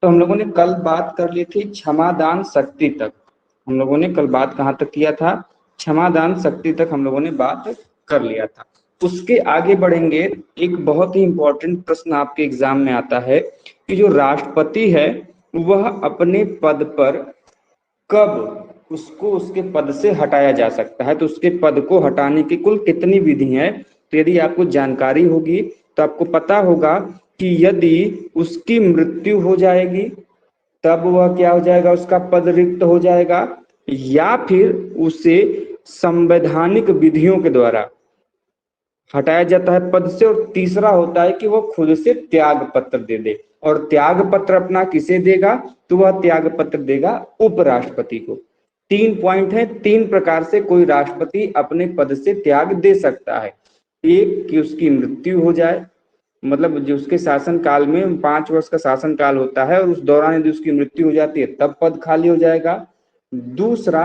तो हम लोगों ने कल बात कर ली थी क्षमादान शक्ति तक। हम लोगों ने कल बात कहाँ तक किया था? क्षमादान शक्ति तक हम लोगों ने बात कर लिया था। उसके आगे बढ़ेंगे। एक बहुत ही इंपॉर्टेंट प्रश्न आपके एग्जाम में आता है कि जो राष्ट्रपति है वह अपने पद पर कब उसको उसके पद से हटाया जा सकता है, तो उसके पद को हटाने की कुल कितनी विधि है। तो यदि आपको जानकारी होगी तो आपको पता होगा कि यदि उसकी मृत्यु हो जाएगी तब वह क्या हो जाएगा, उसका पद रिक्त हो जाएगा, या फिर उसे संवैधानिक विधियों के द्वारा हटाया जाता है पद से, और तीसरा होता है कि वो खुद से त्याग पत्र दे दे। और त्याग पत्र अपना किसे देगा? तो वह त्याग पत्र देगा उपराष्ट्रपति को। 3 पॉइंट है, 3 प्रकार से कोई राष्ट्रपति अपने पद से त्याग दे सकता है। एक कि उसकी मृत्यु हो जाए, मतलब जो उसके शासन काल में 5 वर्ष का शासन काल होता है और उस दौरान यदि उसकी मृत्यु हो जाती है तब पद खाली हो जाएगा। दूसरा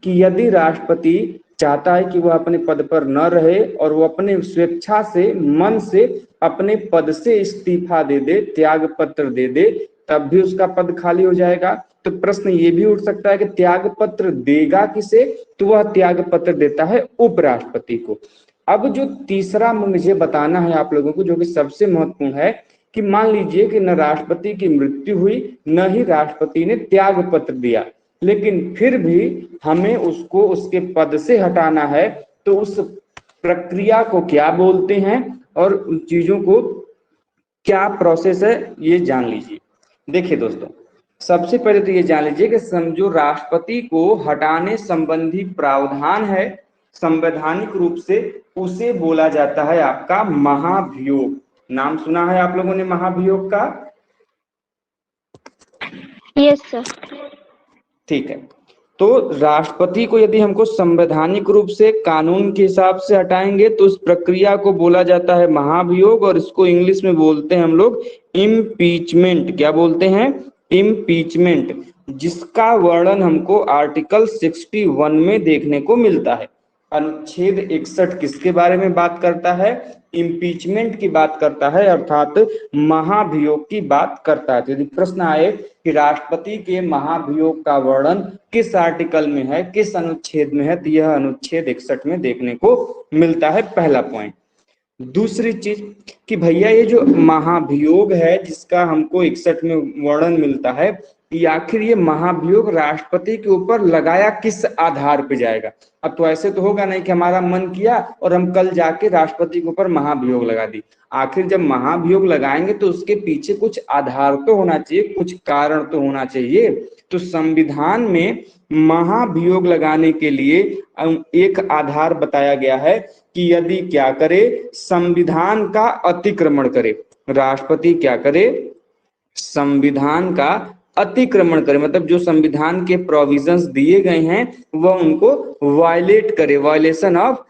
कि यदि राष्ट्रपति चाहता है कि वह अपने पद पर न रहे और वो अपने स्वेच्छा से मन से अपने पद से इस्तीफा दे दे, त्याग पत्र दे दे, तब भी उसका पद खाली हो जाएगा। तो प्रश्न ये भी उठ सकता है कि त्याग पत्र देगा किसे? तो वह त्याग पत्र देता है उपराष्ट्रपति को। अब जो तीसरा मुझे बताना है आप लोगों को, जो कि सबसे महत्वपूर्ण है, कि मान लीजिए कि न राष्ट्रपति की मृत्यु हुई न ही राष्ट्रपति ने त्याग पत्र दिया, लेकिन फिर भी हमें उसको उसके पद से हटाना है, तो उस प्रक्रिया को क्या बोलते हैं और उन चीजों को क्या प्रोसेस है ये जान लीजिए। देखिए दोस्तों, सबसे पहले तो ये जान लीजिए कि जो राष्ट्रपति को हटाने संबंधी प्रावधान है संवैधानिक रूप से, उसे बोला जाता है आपका महाभियोग। नाम सुना है आप लोगों ने महाभियोग का? Yes sir. ठीक है। तो राष्ट्रपति को यदि हमको संवैधानिक रूप से कानून के हिसाब से हटाएंगे तो उस प्रक्रिया को बोला जाता है महाभियोग, और इसको इंग्लिश में बोलते हैं हम लोग इम्पीचमेंट। क्या बोलते हैं? इम्पीचमेंट, जिसका वर्णन हमको आर्टिकल 61 में देखने को मिलता है। अनुच्छेद 61 किसके बारे में बात करता है? इम्पीचमेंट की बात करता है, अर्थात महाभियोग की बात करता है। तो यदि प्रश्न आए कि राष्ट्रपति के महाभियोग का वर्णन किस आर्टिकल में है, किस अनुच्छेद में है, तो यह अनुच्छेद 61 में देखने को मिलता है, पहला पॉइंट। दूसरी चीज कि भैया ये जो महाभियोग है जिसका हमको 61 में वर्णन मिलता है, कि आखिर ये महाभियोग राष्ट्रपति के ऊपर लगाया किस आधार पे जाएगा। अब तो ऐसे तो होगा नहीं कि हमारा मन किया और हम कल जाके राष्ट्रपति के ऊपर महाभियोग लगा दी। आखिर जब महाभियोग लगाएंगे तो उसके पीछे कुछ आधार तो होना चाहिए, कुछ कारण तो होना चाहिए। तो संविधान में महाभियोग लगाने के लिए एक आधार बताया गया है कि यदि क्या करे, संविधान का अतिक्रमण करे। राष्ट्रपति क्या करे? संविधान का अतिक्रमण करे, मतलब जो संविधान के प्रोविजंस दिए गए हैं वह उनको वायलेट करे, वायलेशन ऑफ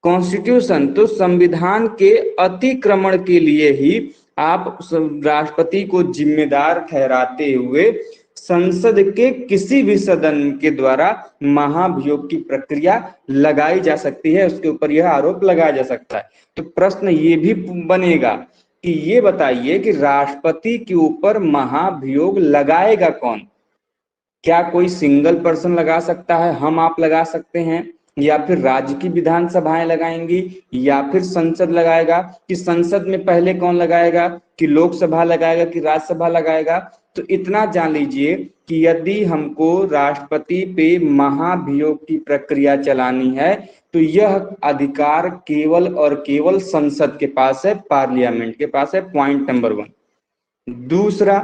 कॉन्स्टिट्यूशन। तो संविधान के अतिक्रमण के लिए ही आप राष्ट्रपति को जिम्मेदार ठहराते हुए संसद के किसी भी सदन के द्वारा महाभियोग की प्रक्रिया लगाई जा सकती है, उसके ऊपर यह आरोप लगाया जा सकता है। तो प्रश्न ये भी बनेगा कि ये बताइए कि राष्ट्रपति के ऊपर महाभियोग लगाएगा कौन? क्या कोई सिंगल पर्सन लगा सकता है, हम आप लगा सकते हैं, या फिर राज्य की विधानसभाएं लगाएंगी, या फिर संसद लगाएगा? कि संसद में पहले कौन लगाएगा, कि लोकसभा लगाएगा, कि राज्यसभा लगाएगा? तो इतना जान लीजिए कि यदि हमको राष्ट्रपति पे महाभियोग की प्रक्रिया चलानी है तो यह अधिकार केवल और केवल संसद के पास है, पार्लियामेंट के पास है। Point number 1। दूसरा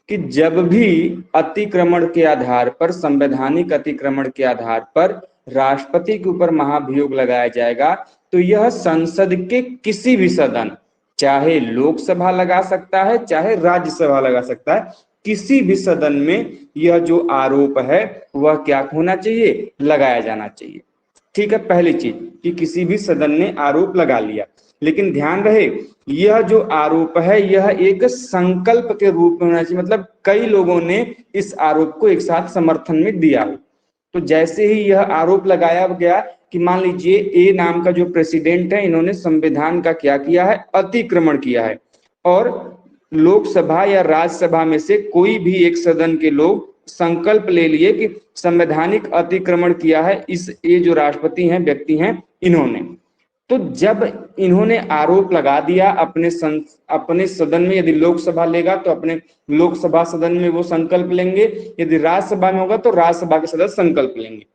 कि जब भी अतिक्रमण के आधार पर, संवैधानिक अतिक्रमण के आधार पर राष्ट्रपति के ऊपर महाभियोग लगाया जाएगा तो यह संसद के किसी भी सदन, चाहे लोकसभा लगा सकता है चाहे राज्यसभा लगा सकता है, किसी भी सदन में यह जो आरोप है वह क्या होना चाहिए? लगाया जाना चाहिए। ठीक है, पहली चीज कि किसी भी सदन ने आरोप लगा लिया, लेकिन ध्यान रहे यह जो आरोप है यह एक संकल्प के रूप में होना चाहिए, मतलब कई लोगों ने इस आरोप को एक साथ समर्थन में दिया हो। तो जैसे ही यह आरोप लगाया गया कि मान लीजिए ए नाम का जो प्रेसिडेंट है, इन्होंने संविधान का क्या किया है? अतिक्रमण किया है, और लोकसभा या राज्यसभा में से कोई भी एक सदन के लोग संकल्प ले लिए कि संवैधानिक अतिक्रमण किया है इस ये जो राष्ट्रपति हैं व्यक्ति हैं इन्होंने, तो जब इन्होंने आरोप लगा दिया अपने सदन में, यदि लोकसभा लेगा तो अपने लोकसभा सदन में वो संकल्प लेंगे, यदि राज्यसभा में होगा तो राज्यसभा के सदस्य संकल्प लेंगे।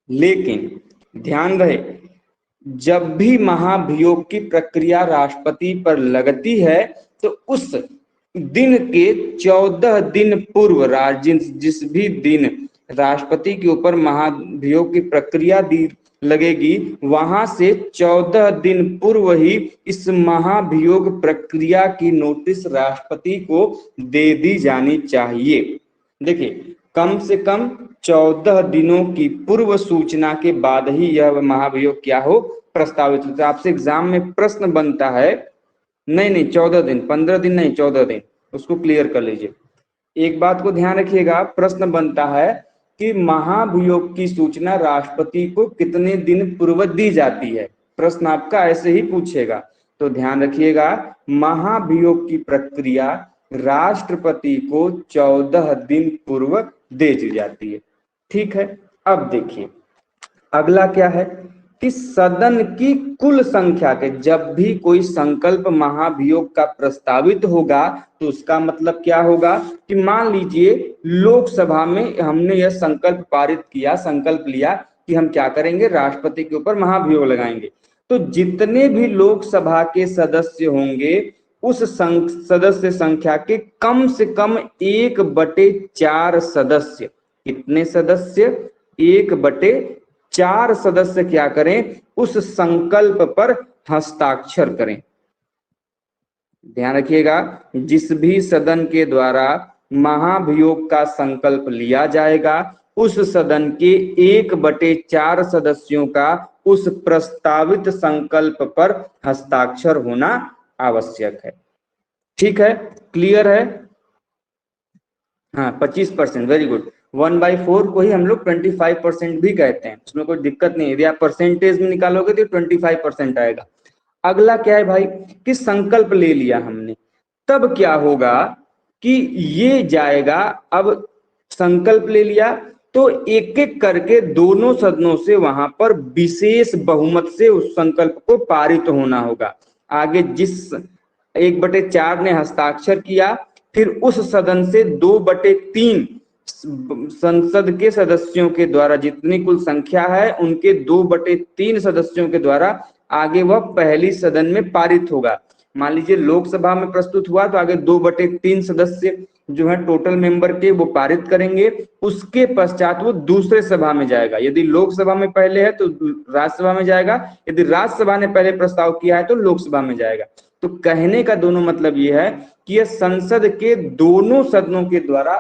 लेकिन ध्यान रहे, जब भी महाभियोग की प्रक्रिया राष्ट्रपति पर लगती है तो उस दिन के 14 दिन पूर्व जिस भी दिन राष्ट्रपति के ऊपर महाभियोग की प्रक्रिया दी लगेगी, वहां से 14 दिन पूर्व ही इस महाभियोग प्रक्रिया की नोटिस राष्ट्रपति को दे दी जानी चाहिए। देखिए, कम से कम 14 दिनों की पूर्व सूचना के बाद ही यह महाभियोग क्या हो, प्रस्तावित होता है। आपसे एग्जाम में प्रश्न बनता है, नहीं 14 दिन, 15 दिन नहीं 14 दिन, उसको क्लियर कर लीजिए। एक बात को ध्यान रखिएगा, प्रश्न बनता है कि महाभियोग की सूचना राष्ट्रपति को कितने दिन पूर्व दी जाती है, प्रश्न आपका ऐसे ही पूछेगा। तो ध्यान रखिएगा, महाभियोग की प्रक्रिया राष्ट्रपति को 14 दिन पूर्व दे दी जाती है। ठीक है, अब देखिए अगला क्या है कि सदन की कुल संख्या के, जब भी कोई संकल्प महाभियोग का प्रस्तावित होगा तो उसका मतलब क्या होगा कि मान लीजिए लोकसभा में हमने यह संकल्प पारित किया, संकल्प लिया कि हम क्या करेंगे, राष्ट्रपति के ऊपर महाभियोग लगाएंगे, तो जितने भी लोकसभा के सदस्य होंगे उस सदस्य संख्या के कम से कम 1/4 सदस्य, कितने सदस्य, 1/4 सदस्य क्या करें, उस संकल्प पर हस्ताक्षर करें। ध्यान रखिएगा, जिस भी सदन के द्वारा महाभियोग का संकल्प लिया जाएगा उस सदन के 1/4 सदस्यों का उस प्रस्तावित संकल्प पर हस्ताक्षर होना आवश्यक है। ठीक है, क्लियर है? हाँ, 25%, वेरी गुड। 1/4 को ही हम लोग 25% भी कहते हैं, उसमें कोई दिक्कत नहीं। यदि आप परसेंटेज में निकालोगे तो 25% आएगा। अगला क्या है भाई कि संकल्प ले लिया हमने, तब क्या होगा कि ये जाएगा, अब संकल्प ले लिया तो एक एक करके दोनों सदनों से वहां पर विशेष बहुमत से उस संकल्प को पारित होना होगा। आगे जिस 1/4 ने हस्ताक्षर किया, फिर उस सदन से 2/3 संसद के सदस्यों के द्वारा, जितनी कुल संख्या है उनके 2/3 सदस्यों के द्वारा आगे वह पहली सदन में पारित होगा। मान लीजिए लोकसभा में प्रस्तुत हुआ तो आगे 2/3 सदस्य जो है टोटल मेंबर के वो पारित करेंगे, उसके पश्चात वो दूसरे सभा में जाएगा। यदि लोकसभा में पहले है तो राज्यसभा में जाएगा, यदि राज्यसभा ने पहले प्रस्ताव किया है तो लोकसभा में जाएगा। तो कहने का दोनों मतलब ये है कि यह संसद के दोनों सदनों के द्वारा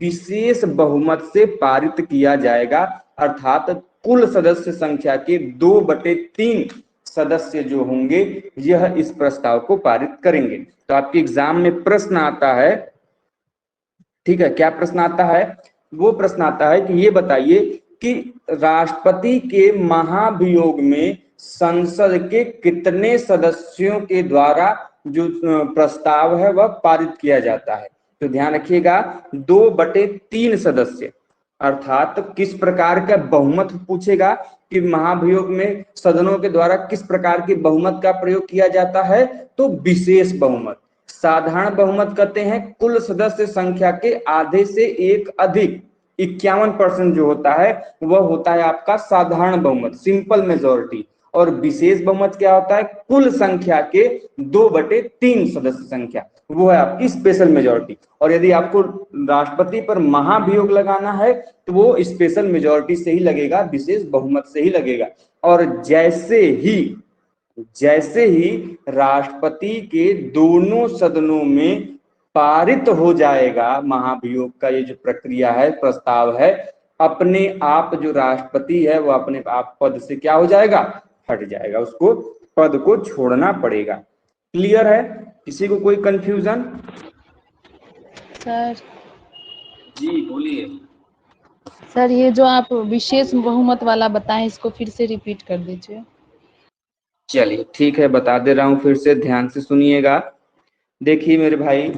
विशेष बहुमत से पारित किया जाएगा, अर्थात कुल सदस्य संख्या के 2/3 सदस्य जो होंगे यह इस प्रस्ताव को पारित करेंगे। तो आपके एग्जाम में प्रश्न आता है, ठीक है, क्या प्रश्न आता है? वो प्रश्न आता है कि ये बताइए कि राष्ट्रपति के महाभियोग में संसद के कितने सदस्यों के द्वारा जो प्रस्ताव है वह पारित किया जाता है। तो ध्यान रखिएगा, 2/3 सदस्य, अर्थात किस प्रकार का बहुमत पूछेगा कि महाभियोग में सदनों के द्वारा किस प्रकार के बहुमत का प्रयोग किया जाता है, तो विशेष बहुमत। साधारण बहुमत कहते हैं कुल सदस्य संख्या के आधे से एक अधिक, 51% जो होता है वह होता है आपका साधारण बहुमत, सिंपल मेजोरिटी। और विशेष बहुमत क्या होता है, कुल संख्या के 2/3 सदस्य संख्या, वो है आपकी स्पेशल मेजोरिटी। और यदि आपको राष्ट्रपति पर महाभियोग लगाना है तो वो स्पेशल मेजोरिटी से ही लगेगा, विशेष बहुमत से ही लगेगा। और जैसे ही राष्ट्रपति के दोनों सदनों में पारित हो जाएगा महाभियोग का ये जो प्रक्रिया है, प्रस्ताव है, अपने आप जो राष्ट्रपति है वो अपने आप पद से क्या हो जाएगा, हट जाएगा, उसको पद को छोड़ना पड़ेगा। क्लियर है? किसी को कोई कंफ्यूजन? सर जी बोलिए। सर, ये जो आप विशेष बहुमत वाला बताएं इसको फिर से रिपीट कर दीजिए। चलिए ठीक है, बता दे रहा हूं फिर से, ध्यान से सुनिएगा। देखिए मेरे भाई,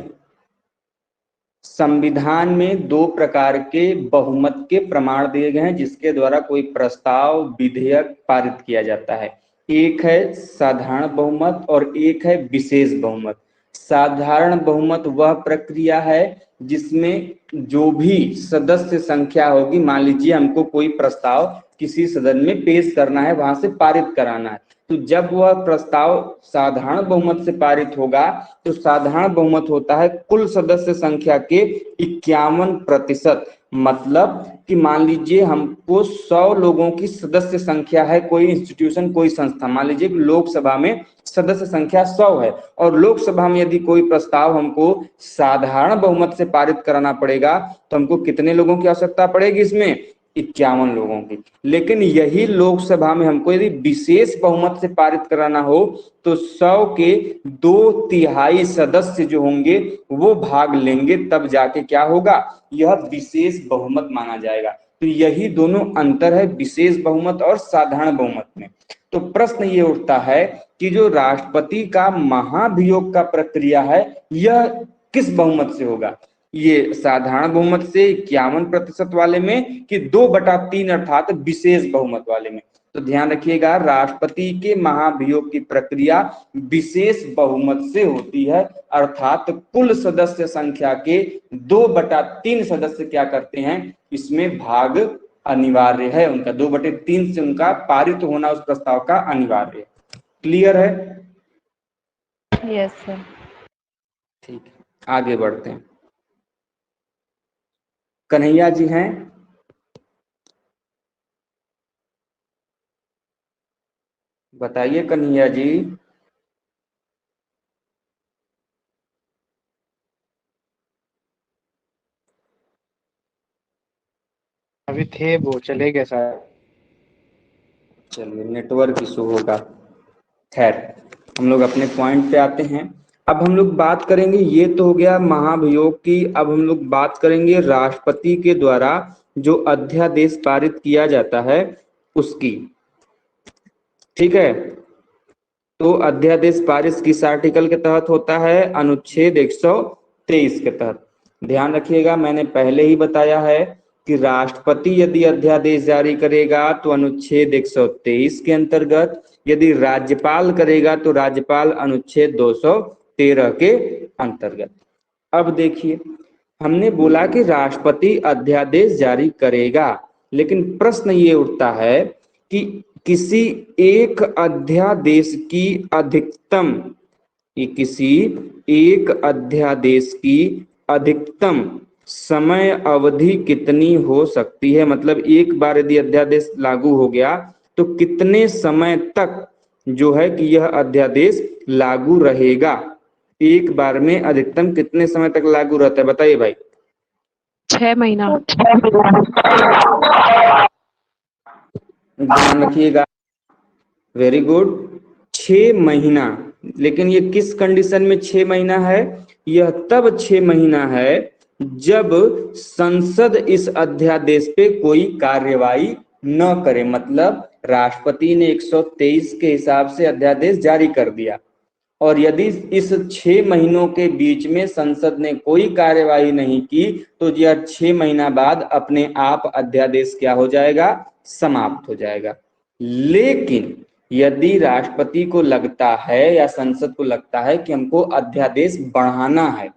संविधान में दो प्रकार के बहुमत के प्रमाण दिए गए हैं जिसके द्वारा कोई प्रस्ताव विधेयक पारित किया जाता है। एक है साधारण बहुमत और एक है विशेष बहुमत। साधारण बहुमत वह प्रक्रिया है जिसमें जो भी सदस्य संख्या होगी, मान लीजिए हमको कोई प्रस्ताव किसी सदन में पेश करना है, वहां से पारित कराना है, तो जब वह प्रस्ताव साधारण बहुमत से पारित होगा तो साधारण बहुमत होता है कुल सदस्य संख्या के 51%। मतलब कि मान लीजिए हमको 100 लोगों की सदस्य संख्या है, कोई इंस्टीट्यूशन कोई संस्था, मान लीजिए लोकसभा में सदस्य संख्या 100 है और लोकसभा में यदि कोई प्रस्ताव हमको साधारण बहुमत से पारित कराना पड़ेगा तो हमको कितने लोगों की आवश्यकता पड़ेगी? इसमें 51 लोगों की। लेकिन यही लोकसभा में हमको यदि विशेष बहुमत से पारित कराना हो तो 100 के 2/3 सदस्य जो होंगे वो भाग लेंगे, तब जाके क्या होगा, यह विशेष बहुमत माना जाएगा। तो यही दोनों अंतर है विशेष बहुमत और साधारण बहुमत में। तो प्रश्न ये उठता है कि जो राष्ट्रपति का महाभियोग का प्रक्रिया है यह किस बहुमत से होगा? ये साधारण बहुमत से 51% वाले में कि 2/3 अर्थात विशेष बहुमत वाले में? तो ध्यान रखिएगा, राष्ट्रपति के महाभियोग की प्रक्रिया विशेष बहुमत से होती है, अर्थात कुल सदस्य संख्या के 2/3 सदस्य क्या करते हैं, इसमें भाग अनिवार्य है उनका, 2/3 से उनका पारित होना उस प्रस्ताव का अनिवार्य है। क्लियर है? Yes sir. ठीक है, आगे बढ़ते हैं। कन्हैया जी हैं? बताइए कन्हैया जी। अभी थे वो चले गए शायद। चलिए, नेटवर्क इशू होगा। खैर, हम लोग अपने पॉइंट पे आते हैं। अब हम लोग बात करेंगे, ये तो हो गया महाभियोग की, अब हम लोग बात करेंगे राष्ट्रपति के द्वारा जो अध्यादेश पारित किया जाता है उसकी। ठीक है, तो अध्यादेश पारित किस आर्टिकल के तहत होता है? अनुच्छेद 123 के तहत। ध्यान रखिएगा, मैंने पहले ही बताया है कि राष्ट्रपति यदि अध्यादेश जारी करेगा तो अनुच्छेद 123 के अंतर्गत, यदि राज्यपाल करेगा तो राज्यपाल अनुच्छेद 213 के अंतर्गत। अब देखिए, हमने बोला कि राष्ट्रपति अध्यादेश जारी करेगा, लेकिन प्रश्न ये उठता है कि किसी एक अध्यादेश की अधिकतम, किसी एक अध्यादेश की अधिकतम समय अवधि कितनी हो सकती है? मतलब एक बार यदि अध्यादेश लागू हो गया तो कितने समय तक जो है कि यह अध्यादेश लागू रहेगा? एक बार में अधिकतम कितने समय तक लागू रहता है, बताइए भाई। 6 महीना। ध्यान रखिएगा, वेरी गुड, 6 महीना। लेकिन ये किस कंडीशन में 6 महीना है? यह तब 6 महीना है जब संसद इस अध्यादेश पे कोई कार्यवाही न करे। मतलब राष्ट्रपति ने 123 के हिसाब से अध्यादेश जारी कर दिया और यदि इस 6 महीनों के बीच में संसद ने कोई कार्यवाही नहीं की तो यह 6 महीना बाद अपने आप अध्यादेश क्या हो जाएगा? समाप्त हो जाएगा। लेकिन यदि राष्ट्रपति को लगता है या संसद को लगता है कि हमको अध्यादेश बढ़ाना है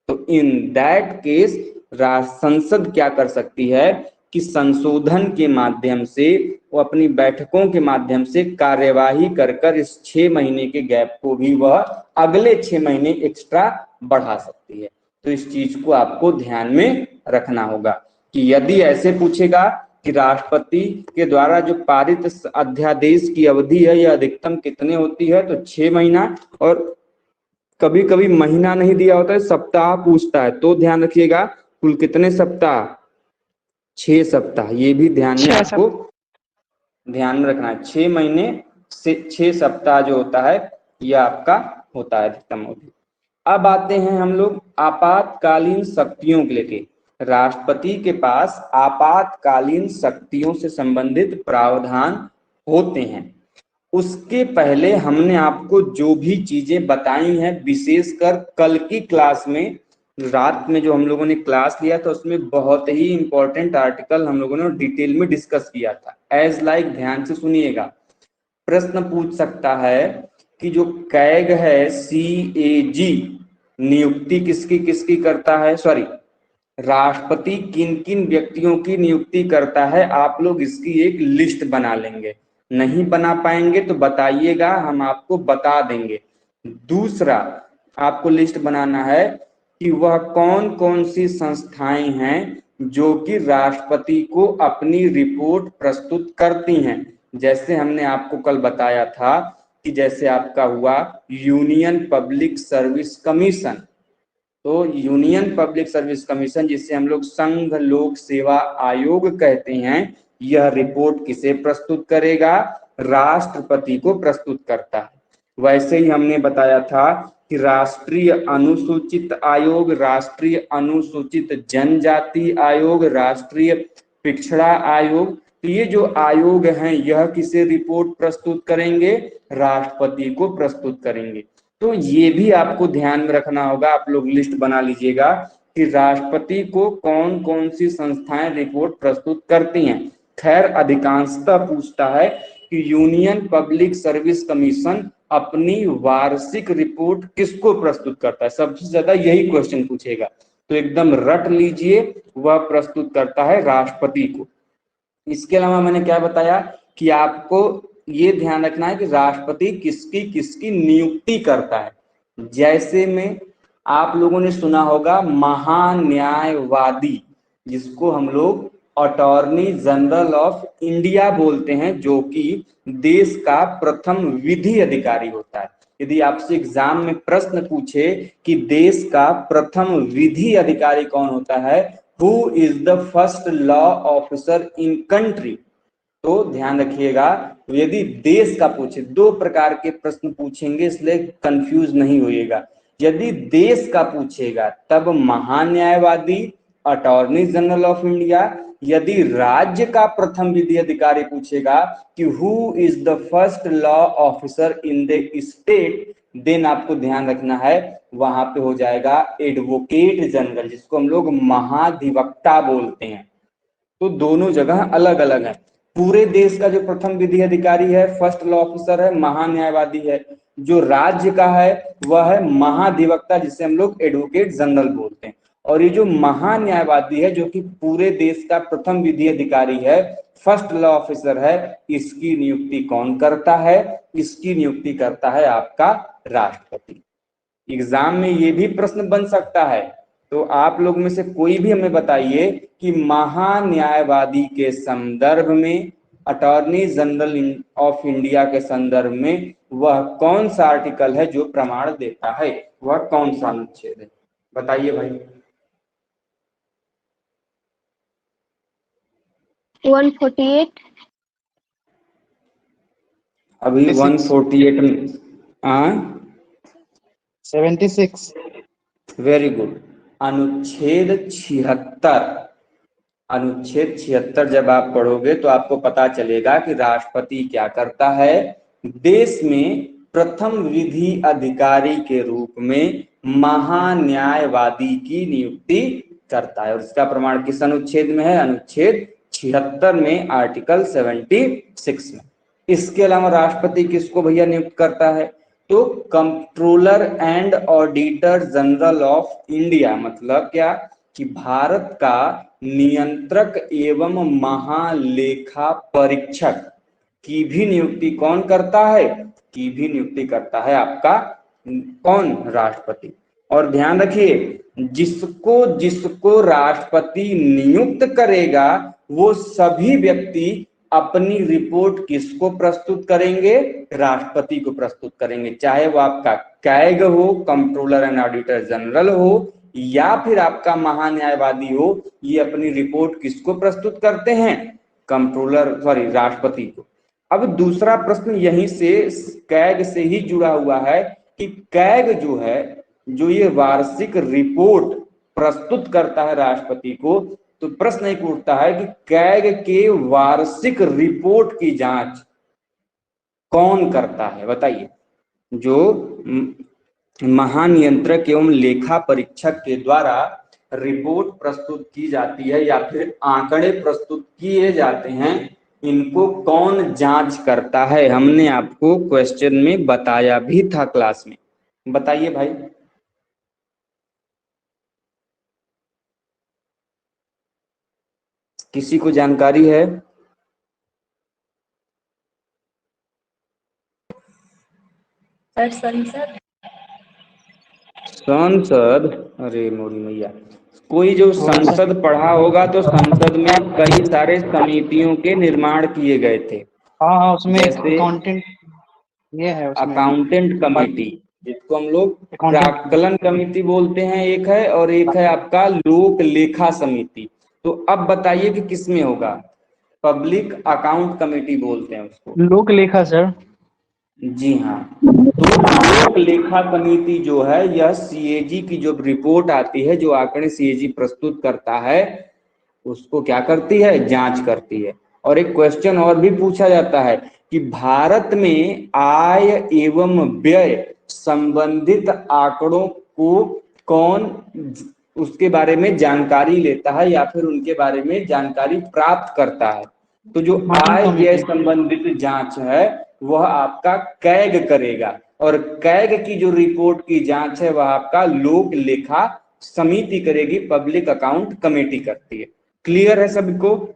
तो इन दैट केस संसद क्या कर सकती है कि संशोधन के माध्यम से, वो अपनी बैठकों के माध्यम से कार्यवाही कर इस 6 महीने के गैप को भी वह अगले 6 महीने एक्स्ट्रा बढ़ा सकती है। तो इस चीज को आपको ध्यान में रखना होगा कि यदि ऐसे पूछेगा कि राष्ट्रपति के द्वारा जो पारित अध्यादेश की अवधि है यह अधिकतम कितने होती है, तो 6 महीना, और कभी कभी महीना नहीं दिया होता है, सप्ताह पूछता है, तो ध्यान रखिएगा कुल कितने सप्ताह? 6 सप्ताह। ये भी ध्यान में आपको ध्यान में रखना है। 6 महीने से 6 सप्ताह जो होता है यह आपका होता है अधिकतम अवधि। अब आते हैं हम लोग आपातकालीन शक्तियों के लेके। राष्ट्रपति के पास आपातकालीन शक्तियों से संबंधित प्रावधान होते हैं उसके पहले हमने आपको जो भी चीजें बताई हैं, विशेषकर कल की क्लास में, रात में जो हम लोगों ने क्लास लिया था, उसमें बहुत ही इंपॉर्टेंट आर्टिकल हम लोगों ने डिटेल में डिस्कस किया था। एज लाइक ध्यान से सुनिएगा, प्रश्न पूछ सकता है कि जो कैग है, CAG, नियुक्ति किसकी किसकी करता है, सॉरी, राष्ट्रपति किन किन व्यक्तियों की नियुक्ति करता है, आप लोग इसकी एक लिस्ट बना लेंगे। नहीं बना पाएंगे तो बताइएगा, हम आपको बता देंगे। दूसरा आपको लिस्ट बनाना है कि वह कौन कौन सी संस्थाएं हैं जो कि राष्ट्रपति को अपनी रिपोर्ट प्रस्तुत करती हैं। जैसे हमने आपको कल बताया था कि जैसे आपका हुआ यूनियन पब्लिक सर्विस कमीशन, तो यूनियन पब्लिक सर्विस कमीशन, जिसे हम लोग संघ लोक सेवा आयोग कहते हैं, यह रिपोर्ट किसे प्रस्तुत करेगा, राष्ट्रपति को प्रस्तुत करता है। वैसे ही हमने बताया था कि राष्ट्रीय अनुसूचित आयोग, राष्ट्रीय अनुसूचित जनजाति आयोग, राष्ट्रीय पिछड़ा आयोग, तो ये जो आयोग हैं यह किसे रिपोर्ट प्रस्तुत करेंगे, राष्ट्रपति को प्रस्तुत करेंगे। तो ये भी आपको ध्यान में रखना होगा, आप लोग लिस्ट बना लीजिएगा कि राष्ट्रपति को कौन कौन सी संस्थाएं रिपोर्ट प्रस्तुत करती हैं। खैर अधिकांशतः पूछता है कि यूनियन पब्लिक सर्विस कमीशन अपनी वार्षिक रिपोर्ट किसको प्रस्तुत करता है, सबसे ज्यादा यही क्वेश्चन पूछेगा, तो एकदम रट लीजिए, वह प्रस्तुत करता है राष्ट्रपति को। इसके अलावा मैंने क्या बताया कि आपको ये ध्यान रखना है कि राष्ट्रपति किसकी किसकी नियुक्ति करता है। जैसे में आप लोगों ने सुना होगा महान्यायवादी, जिसको हम लोग अटॉर्नी जनरल ऑफ इंडिया बोलते हैं, जो कि देश का प्रथम विधि अधिकारी होता है। यदि आपसे एग्जाम में प्रश्न पूछे कि देश का प्रथम विधि अधिकारी कौन होता है, who is the first law officer in country, तो ध्यान रखिएगा, यदि देश का पूछे, दो प्रकार के प्रश्न पूछेंगे, इसलिए कंफ्यूज नहीं होइएगा। यदि देश का पूछेगा तब महान्यायवादी, अटॉर्नी जनरल ऑफ इंडिया। यदि राज्य का प्रथम विधि अधिकारी पूछेगा कि who is the first law officer in the state, then आपको ध्यान रखना है वहां पे हो जाएगा एडवोकेट जनरल, जिसको हम लोग महाधिवक्ता बोलते हैं। तो दोनों जगह अलग अलग है। पूरे देश का जो प्रथम विधि अधिकारी है, फर्स्ट लॉ ऑफिसर है, महान्यायवादी है। जो राज्य का है वह है महाधिवक्ता, जिसे हम लोग एडवोकेट जनरल बोलते हैं। और ये जो महान्यायवादी है, जो कि पूरे देश का प्रथम विधि अधिकारी है, फर्स्ट लॉ ऑफिसर है, इसकी नियुक्ति कौन करता है, इसकी नियुक्ति करता है आपका राष्ट्रपति। एग्जाम में ये भी प्रश्न बन सकता है, तो आप लोग में से कोई भी हमें बताइए कि महान्यायवादी के संदर्भ में, अटॉर्नी जनरल ऑफ इंडिया के संदर्भ में वह कौन सा आर्टिकल है जो प्रमाण देता है, वह कौन सा अनुच्छेद है, बताइए भाई। 148। अभी 148 में 76। Very good. अनुच्छेद 76, अनुच्छेद 76 जब आप पढ़ोगे तो आपको पता चलेगा कि राष्ट्रपति क्या करता है, देश में प्रथम विधि अधिकारी के रूप में महान्यायवादी की नियुक्ति करता है। और इसका प्रमाण किस अनुच्छेद में है, अनुच्छेद 76 में, आर्टिकल 76 में। इसके अलावा राष्ट्रपति किसको भैया नियुक्त करता है, तो controller and auditor general of India, मतलब क्या कि भारत का नियंत्रक एवं महालेखा परीक्षक की भी नियुक्ति कौन करता है, की भी नियुक्ति करता है आपका कौन, राष्ट्रपति। और ध्यान रखिए, जिसको जिसको राष्ट्रपति नियुक्त करेगा वो सभी व्यक्ति अपनी रिपोर्ट किसको प्रस्तुत करेंगे, राष्ट्रपति को प्रस्तुत करेंगे। चाहे वो आपका कैग हो, कंट्रोलर एंड ऑडिटर जनरल हो, या फिर आपका महान्यायवादी हो, ये अपनी रिपोर्ट किसको प्रस्तुत करते हैं, कंट्रोलर, सॉरी, राष्ट्रपति को। अब दूसरा प्रश्न यहीं से कैग से ही जुड़ा हुआ है कि कैग जो है, जो ये वार्षिक रिपोर्ट प्रस्तुत करता है राष्ट्रपति को, तो प्रश्न एक उठता है कि कैग के वार्षिक रिपोर्ट की जांच कौन करता है बताइए। जो महानियंत्रक एवं लेखा परीक्षक के द्वारा रिपोर्ट प्रस्तुत की जाती है या फिर आंकड़े प्रस्तुत किए जाते हैं, इनको कौन जांच करता है? हमने आपको क्वेश्चन में बताया भी था क्लास में। बताइए भाई। किसी को जानकारी है? संसद? अरे मोरी मैया, कोई जो संसद पढ़ा होगा तो संसद में कई सारे समितियों के निर्माण किए गए थे। हाँ हाँ, उसमें जैसे अकाउंटेंट ये है उसमें। अकाउंटेंट कमेटी, जिसको हम लोग अकाउंटेंट प्राक्कलन कमेटी बोलते हैं, एक है, और एक है आपका लोक लेखा समिति। तो अब बताइए कि किसमें होगा? पब्लिक अकाउंट कमेटी बोलते हैं उसको। लोक लेखा सर। जी हाँ। तो लोक लेखा समिति जो है, यह सीएजी की जो रिपोर्ट आती है, जो आंकड़े सीएजी प्रस्तुत करता है, उसको क्या करती है? जांच करती है। और एक क्वेश्चन और भी पूछा जाता है कि भारत में आय एवं व्यय संबंधित आंकड़ों को कौन उसके बारे में जानकारी लेता है या फिर उनके बारे में जानकारी प्राप्त करता है? तो जो आय व्यय संबंधित जांच है वह आपका कैग करेगा, और कैग की जो रिपोर्ट की जांच है वह आपका लोक लेखा समिति करेगी, पब्लिक अकाउंट कमेटी करती है। क्लियर है सबको?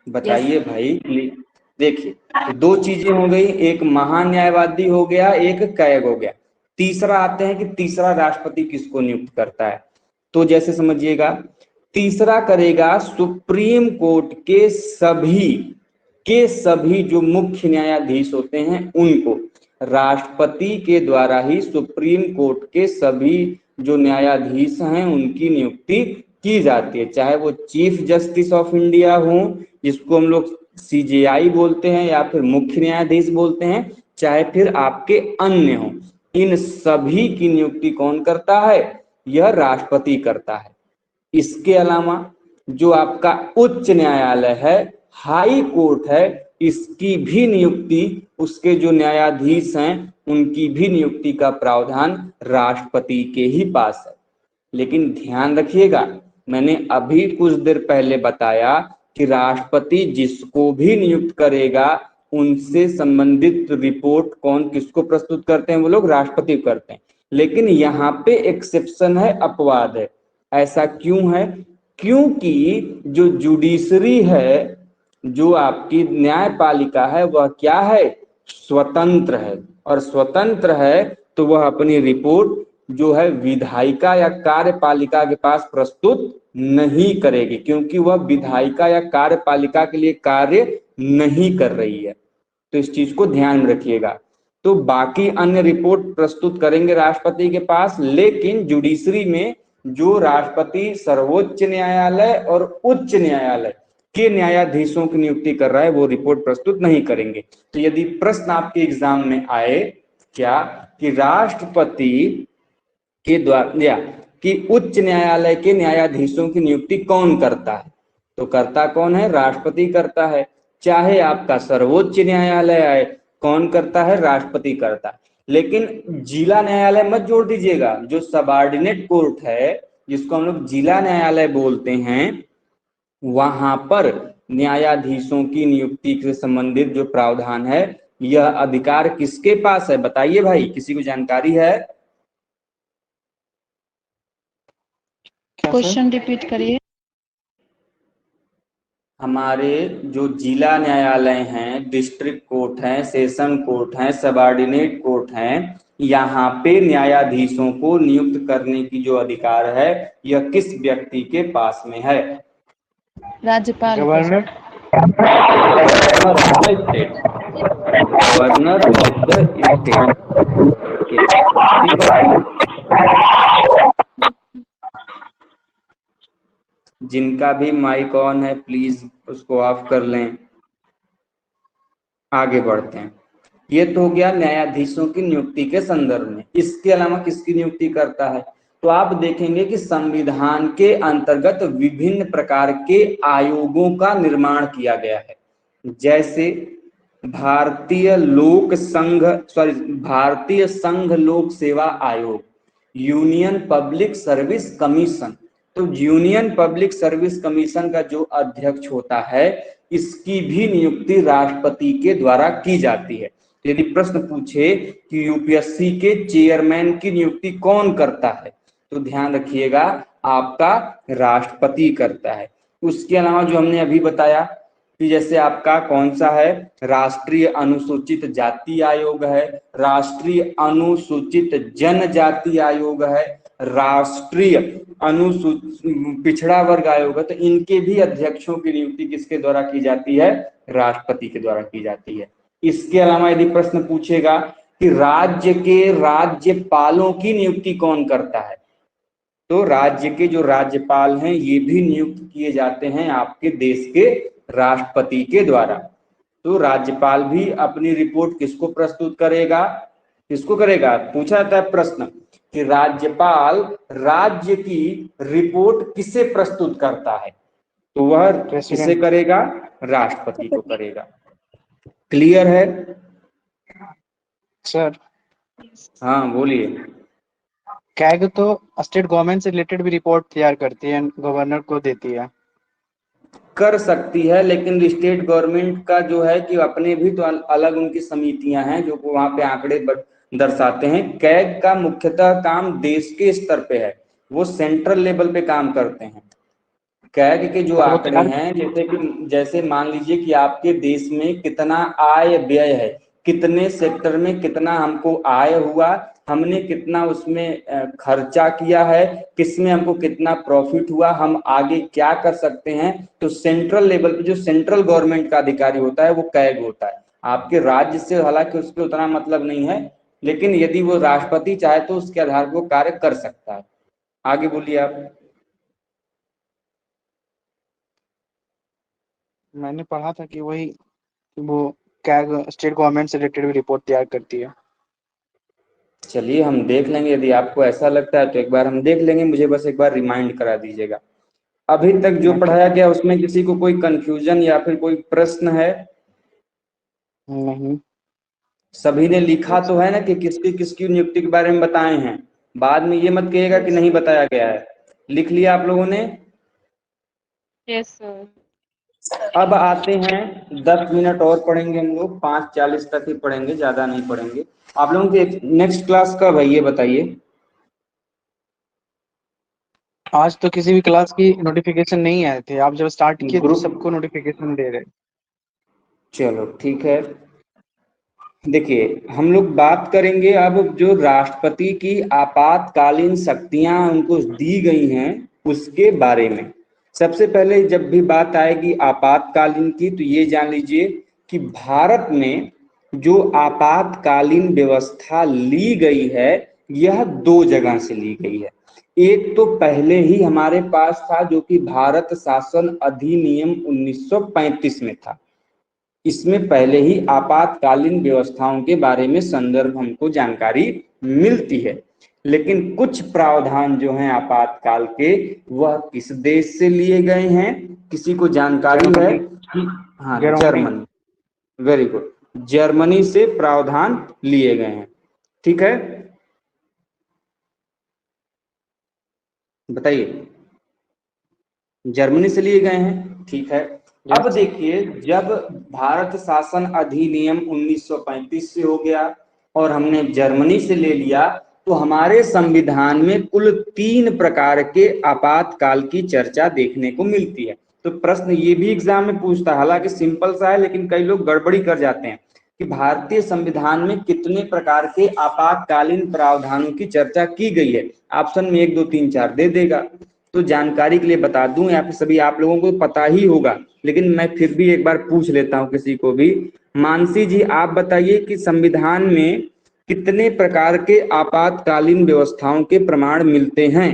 बताइए भाई। देखिए, तो दो चीजें हो गई, एक महान्यायवादी हो गया, एक कैग हो गया। तीसरा आते हैं कि तीसरा राष्ट्रपति किसको नियुक्त करता है। तो जैसे समझिएगा, तीसरा करेगा सुप्रीम कोर्ट के सभी जो मुख्य न्यायाधीश होते हैं उनको। राष्ट्रपति के द्वारा ही सुप्रीम कोर्ट के सभी जो न्यायाधीश हैं उनकी नियुक्ति की जाती है, चाहे वो चीफ जस्टिस ऑफ इंडिया हो, जिसको हम लोग सीजेआई बोलते हैं या फिर मुख्य न्यायाधीश बोलते हैं, चाहे फिर आपके अन्य हो। इन सभी की नियुक्ति कौन करता है? यह राष्ट्रपति करता है। इसके अलावा जो आपका उच्च न्यायालय है, हाई कोर्ट है, इसकी भी नियुक्ति, उसके जो न्यायाधीश हैं उनकी भी नियुक्ति का प्रावधान राष्ट्रपति के ही पास है। लेकिन ध्यान रखिएगा, मैंने अभी कुछ देर पहले बताया कि राष्ट्रपति जिसको भी नियुक्त करेगा उनसे संबंधित रिपोर्ट कौन किसको प्रस्तुत करते हैं? वो लोग राष्ट्रपति करते हैं। लेकिन यहाँ पे एक्सेप्शन है, अपवाद है। ऐसा क्यों है? क्योंकि जो जुडिशरी है, जो आपकी न्यायपालिका है, वह क्या है? स्वतंत्र है। और स्वतंत्र है तो वह अपनी रिपोर्ट जो है विधायिका या कार्यपालिका के पास प्रस्तुत नहीं करेगी, क्योंकि वह विधायिका या कार्यपालिका के लिए कार्य नहीं कर रही है। तो इस चीज को ध्यान में रखिएगा। तो बाकी अन्य रिपोर्ट प्रस्तुत करेंगे राष्ट्रपति के पास, लेकिन जुडिशरी में जो राष्ट्रपति सर्वोच्च न्यायालय और उच्च न्यायालय के न्यायाधीशों की नियुक्ति कर रहा है वो रिपोर्ट प्रस्तुत नहीं करेंगे। तो यदि प्रश्न आपके एग्जाम में आए क्या कि राष्ट्रपति के द्वारा या कि उच्च न्यायालय के न्यायाधीशों की नियुक्ति कौन करता है, तो करता कौन है? राष्ट्रपति करता है। चाहे आपका सर्वोच्च न्यायालय आए, कौन करता है? राष्ट्रपति करता है। लेकिन जिला न्यायालय मत जोड़ दीजिएगा, जो सबऑर्डिनेट कोर्ट है जिसको हम लोग जिला न्यायालय बोलते हैं, वहां पर न्यायाधीशों की नियुक्ति से संबंधित जो प्रावधान है, यह अधिकार किसके पास है? बताइए भाई, किसी को जानकारी है? क्वेश्चन रिपीट करिए। हमारे जो जिला न्यायालय हैं, डिस्ट्रिक्ट कोर्ट हैं, सेशन कोर्ट हैं, सबऑर्डिनेट कोर्ट हैं, यहाँ पे न्यायाधीशों को नियुक्त करने की जो अधिकार है यह किस व्यक्ति के पास में है? राज्यपाल। Governor. Governor of the state. जिनका भी माइक ऑन है प्लीज उसको ऑफ कर लें। आगे बढ़ते हैं। ये तो हो गया न्यायाधीशों की नियुक्ति के संदर्भ में। इसके अलावा किसकी नियुक्ति करता है? तो तो आप देखेंगे कि संविधान के अंतर्गत विभिन्न प्रकार के आयोगों का निर्माण किया गया है, जैसे भारतीय संघ लोक सेवा आयोग, यूनियन पब्लिक सर्विस कमीशन। तो यूनियन पब्लिक सर्विस कमीशन का जो अध्यक्ष होता है, इसकी भी नियुक्ति राष्ट्रपति के द्वारा की जाती है। यदि प्रश्न पूछे कि यूपीएससी के चेयरमैन की नियुक्ति कौन करता है, तो ध्यान रखिएगा आपका राष्ट्रपति करता है। उसके अलावा जो हमने अभी बताया कि जैसे आपका कौन सा है, राष्ट्रीय अनुसूचित जाति आयोग है, राष्ट्रीय अनुसूचित जनजाति आयोग है, राष्ट्रीय पिछड़ा वर्ग आयोग है, तो इनके भी अध्यक्षों की नियुक्ति किसके द्वारा की जाती है, राष्ट्रपति के द्वारा की जाती है। इसके अलावा यदि प्रश्न पूछेगा कि राज्य के राज्यपालों की नियुक्ति कौन करता है, तो राज्य के जो राज्यपाल हैं ये भी नियुक्त किए जाते हैं आपके देश के राष्ट्रपति के द्वारा। तो राज्यपाल भी अपनी रिपोर्ट किसको प्रस्तुत करेगा, पूछा जाता है प्रश्न कि राज्यपाल राज्य की रिपोर्ट किसे प्रस्तुत करता है, तो वह किसे करेगा, राष्ट्रपति को करेगा। क्लियर है सर? हाँ बोलिए। कैग तो स्टेट गवर्नमेंट से रिलेटेड भी रिपोर्ट तैयार करती है, गवर्नर को देती है। कर सकती है, लेकिन स्टेट गवर्नमेंट का जो है कि अपने भी तो अलग उनकी समितियां हैं जो वहां पे आंकड़े दर्शाते हैं। कैग का मुख्यतः काम देश के स्तर पे है, वो सेंट्रल लेवल पे काम करते हैं। कैग के जो आंकड़े हैं, जैसे मान लीजिए कि आपके देश में कितना आय व्यय है, कितने सेक्टर में कितना हमको आय हुआ, हमने कितना उसमें खर्चा किया है, किसमें हमको कितना प्रॉफिट हुआ, हम आगे क्या कर सकते हैं, तो सेंट्रल लेवल पे जो सेंट्रल गवर्नमेंट का अधिकारी होता है वो कैग होता है। आपके राज्य से हालांकि उसके उतना मतलब नहीं है, लेकिन यदि वो राष्ट्रपति चाहे तो उसके आधार पर वो कार्य कर सकता है। आगे बोलिए आप। मैंने पढ़ा था कि वो कैग स्टेट गवर्नमेंट से रिलेटेड भी रिपोर्ट तैयार करती है। चलिए हम देख लेंगे, यदि आपको ऐसा लगता है तो एक बार हम देख लेंगे, मुझे बस एक बार रिमाइंड करा दीजिएगा। अभी तक जो पढ़ाया गया उसमें किसी को कोई कंफ्यूजन या फिर कोई प्रश्न है? नहीं। सभी ने लिखा तो है ना कि किसकी किसकी नियुक्ति के बारे में बताए हैं? बाद में ये मत कहिएगा कि नहीं बताया गया है। लिख लिया आप लोगों ने? Yes sir. अब आते हैं 10 मिनट और पढ़ेंगे हम लोग, 5:40 तक ही पढ़ेंगे, ज्यादा नहीं पढ़ेंगे। आप लोगों के नेक्स्ट क्लास कब है ये बताइए? आज तो किसी भी क्लास की नोटिफिकेशन नहीं आए थे, आप जब स्टार्ट किए तो सबको नोटिफिकेशन दे रहे। चलो ठीक है। देखिए हम लोग बात करेंगे अब जो राष्ट्रपति की आपातकालीन शक्तियां उनको दी गई हैं उसके बारे में। सबसे पहले जब भी बात आएगी आपातकालीन की, तो ये जान लीजिए कि भारत में जो आपातकालीन व्यवस्था ली गई है यह 2 जगह से ली गई है। एक तो पहले ही हमारे पास था जो कि भारत शासन अधिनियम 1935 में था। इसमें पहले ही आपातकालीन व्यवस्थाओं के बारे में संदर्भ हमको जानकारी मिलती है, लेकिन कुछ प्रावधान जो हैं आपातकाल के वह किस देश से लिए गए हैं, किसी को जानकारी है कि? हाँ, जर्मनी। वेरी गुड, जर्मनी से प्रावधान लिए गए हैं। ठीक है, बताइए। जर्मनी से लिए गए हैं, ठीक है। अब देखिए जब भारत शासन अधिनियम 1935 से हो गया और हमने जर्मनी से ले लिया, तो हमारे संविधान में कुल 3 प्रकार के आपातकाल की चर्चा देखने को मिलती है। तो प्रश्न ये भी एग्जाम में पूछता है, हालांकि सिंपल सा है लेकिन कई लोग गड़बड़ी कर जाते हैं कि भारतीय संविधान में कितने प्रकार के आपातकालीन प्रावधानों की चर्चा की गई है। ऑप्शन में 1 2 3 4 दे देगा। तो जानकारी के लिए बता दूं, या फिर सभी आप लोगों को पता ही होगा, लेकिन मैं फिर भी एक बार पूछ लेता हूं किसी को भी। मानसी जी आप बताइए कि संविधान में कितने प्रकार के आपातकालीन व्यवस्थाओं के प्रमाण मिलते हैं?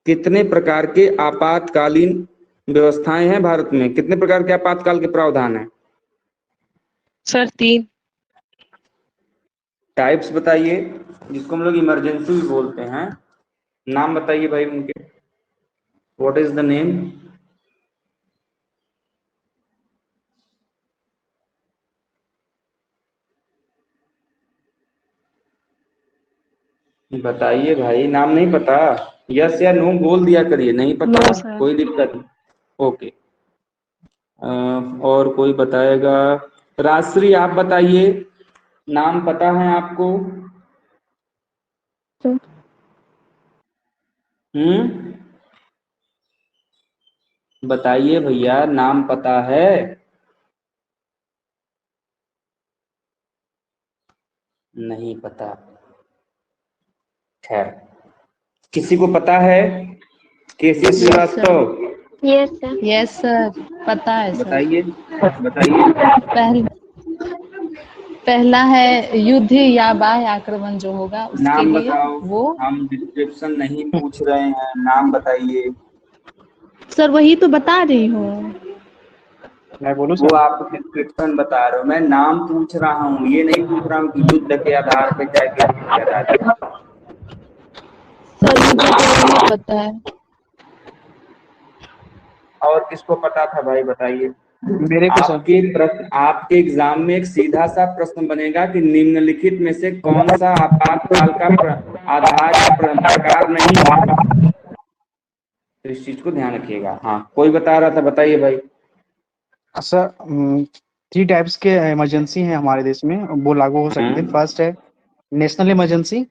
कितने प्रकार के आपातकालीन व्यवस्थाएं हैं भारत में? कितने प्रकार के आपातकाल के प्रावधान हैं? सर 3। टाइप्स बताइए, जिसको हम लोग इमरजेंसी भी बोलते हैं। नाम बताइए भाई उनके, व्हाट इज द नेम? बताइए भाई, नाम नहीं पता? यस या नो बोल दिया करिए, नहीं पता नो सर। कोई दिक्कत नहीं। ओके। और कोई बताएगा? राजश्री आप बताइए, नाम पता है आपको? बताइए भैया, नाम पता है? नहीं पता, खैर। किसी को पता है? KC Yes, Srivastava, Yes, sir. Yes sir, पता है सर। बताइए बताइए। पहला है युद्ध या बाह्य आक्रमण जो होगा उसके नाम लिए बताओ, वो। हम डिस्क्रिप्शन नहीं पूछ रहे हैं, नाम बताइए। सर वही तो बता रही हूँ। मैं बोलूँ वो सर? आप डिस्क्रिप्शन बता रहे हो, मैं नाम पूछ रहा हूँ, ये नहीं पूछ रहा हूँ कि युद्ध के आधार पे क्या किसके आधार पे। सर मुझे तो वही पता है। और किसको पता था भाई बताइए? मेरे को सर। आपके एग्जाम में एक सीधा सा प्रश्न बनेगा कि निम्नलिखित में से कौन सा आपातकाल का आधार या प्रकार नहीं है। तो इस चीज को ध्यान रखिएगा। हाँ, कोई बता रहा था, बताइए भाई। सर 3 टाइप्स के इमरजेंसी हैं हमारे देश में, वो लागू हो सकते हैं। फर्स्ट है नेशनल इमरजेंसी,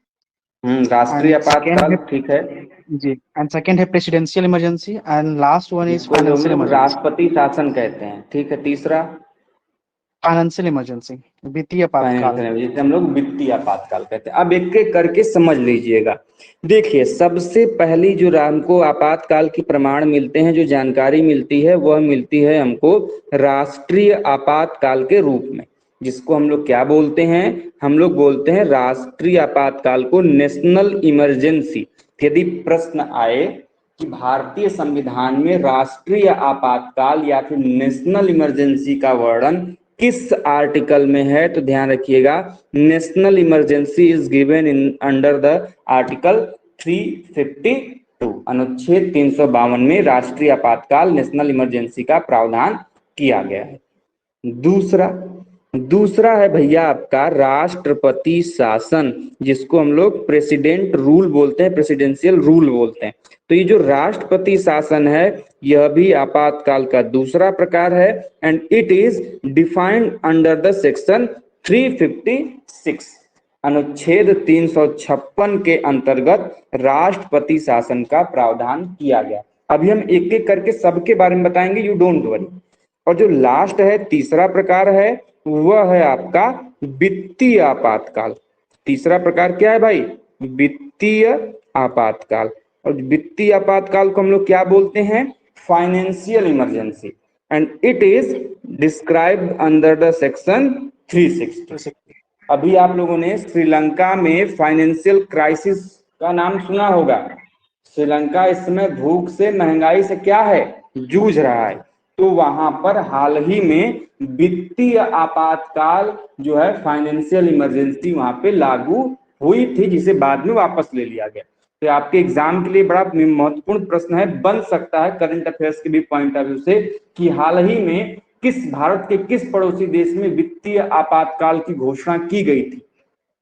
राष्ट्रीय एंड सेकेंड आपातकाल, है, ठीक है। जी, एंड सेकेंड है presidential emergency, and last one is जिसको जो हम फाइनेंशियल लोग इमरजेंसी। राष्ट्रपति शासन कहते हैं, ठीक है। तीसरा फाइनेंशियल इमरजेंसी, वित्तीय आपातकाल। फाइनेंशियल, जिसे हम लोग वित्तीय आपातकाल कहते हैं। अब एक एक करके समझ लीजिएगा। देखिए, सबसे पहली जो हमको आपातकाल की प्रमाण मिलते हैं, जो जानकारी मिलती है, वह मिलती है हमको राष्ट्रीय आपातकाल के रूप में, जिसको हम लोग क्या बोलते हैं? हम लोग बोलते हैं राष्ट्रीय आपातकाल को नेशनल इमरजेंसी। यदि प्रश्न आए कि भारतीय संविधान में राष्ट्रीय आपातकाल या फिर नेशनल इमरजेंसी का वर्णन किस आर्टिकल में है, तो ध्यान रखिएगा, national emergency is given in under the article 352, अनुच्छेद 352 में राष्ट्रीय आपातकाल नेशनल इमरजेंसी का प्रावधान किया गया है। दूसरा है भैया आपका राष्ट्रपति शासन, जिसको हम लोग प्रेसिडेंट रूल बोलते हैं, प्रेसिडेंशियल रूल बोलते हैं। तो ये जो राष्ट्रपति शासन है, यह भी आपातकाल का दूसरा प्रकार है, and it is defined under the section 356, अनुच्छेद 356 के अंतर्गत राष्ट्रपति शासन का प्रावधान किया गया। अभी हम एक एक करके सबके बारे में बताएंगे, यू डोंट वरी। और जो लास्ट है, तीसरा प्रकार है, वह है आपका वित्तीय आपातकाल। तीसरा प्रकार क्या है भाई? वित्तीय आपातकाल। और वित्तीय आपातकाल को हम लोग क्या बोलते हैं? Financial emergency, and it is described under the section 360। अभी आप लोगों ने श्रीलंका में फाइनेंशियल क्राइसिस का नाम सुना होगा। श्रीलंका इस समय भूख से, महंगाई से क्या है, जूझ रहा है। तो वहां पर हाल ही में वित्तीय आपातकाल जो है, फाइनेंशियल इमरजेंसी वहां पे लागू हुई थी, जिसे बाद में वापस ले लिया गया। तो आपके एग्जाम के लिए बड़ा महत्वपूर्ण प्रश्न है, बन सकता है करंट अफेयर्स के भी पॉइंट ऑफ व्यू से, कि हाल ही में भारत के किस पड़ोसी देश में वित्तीय आपातकाल की घोषणा की गई थी,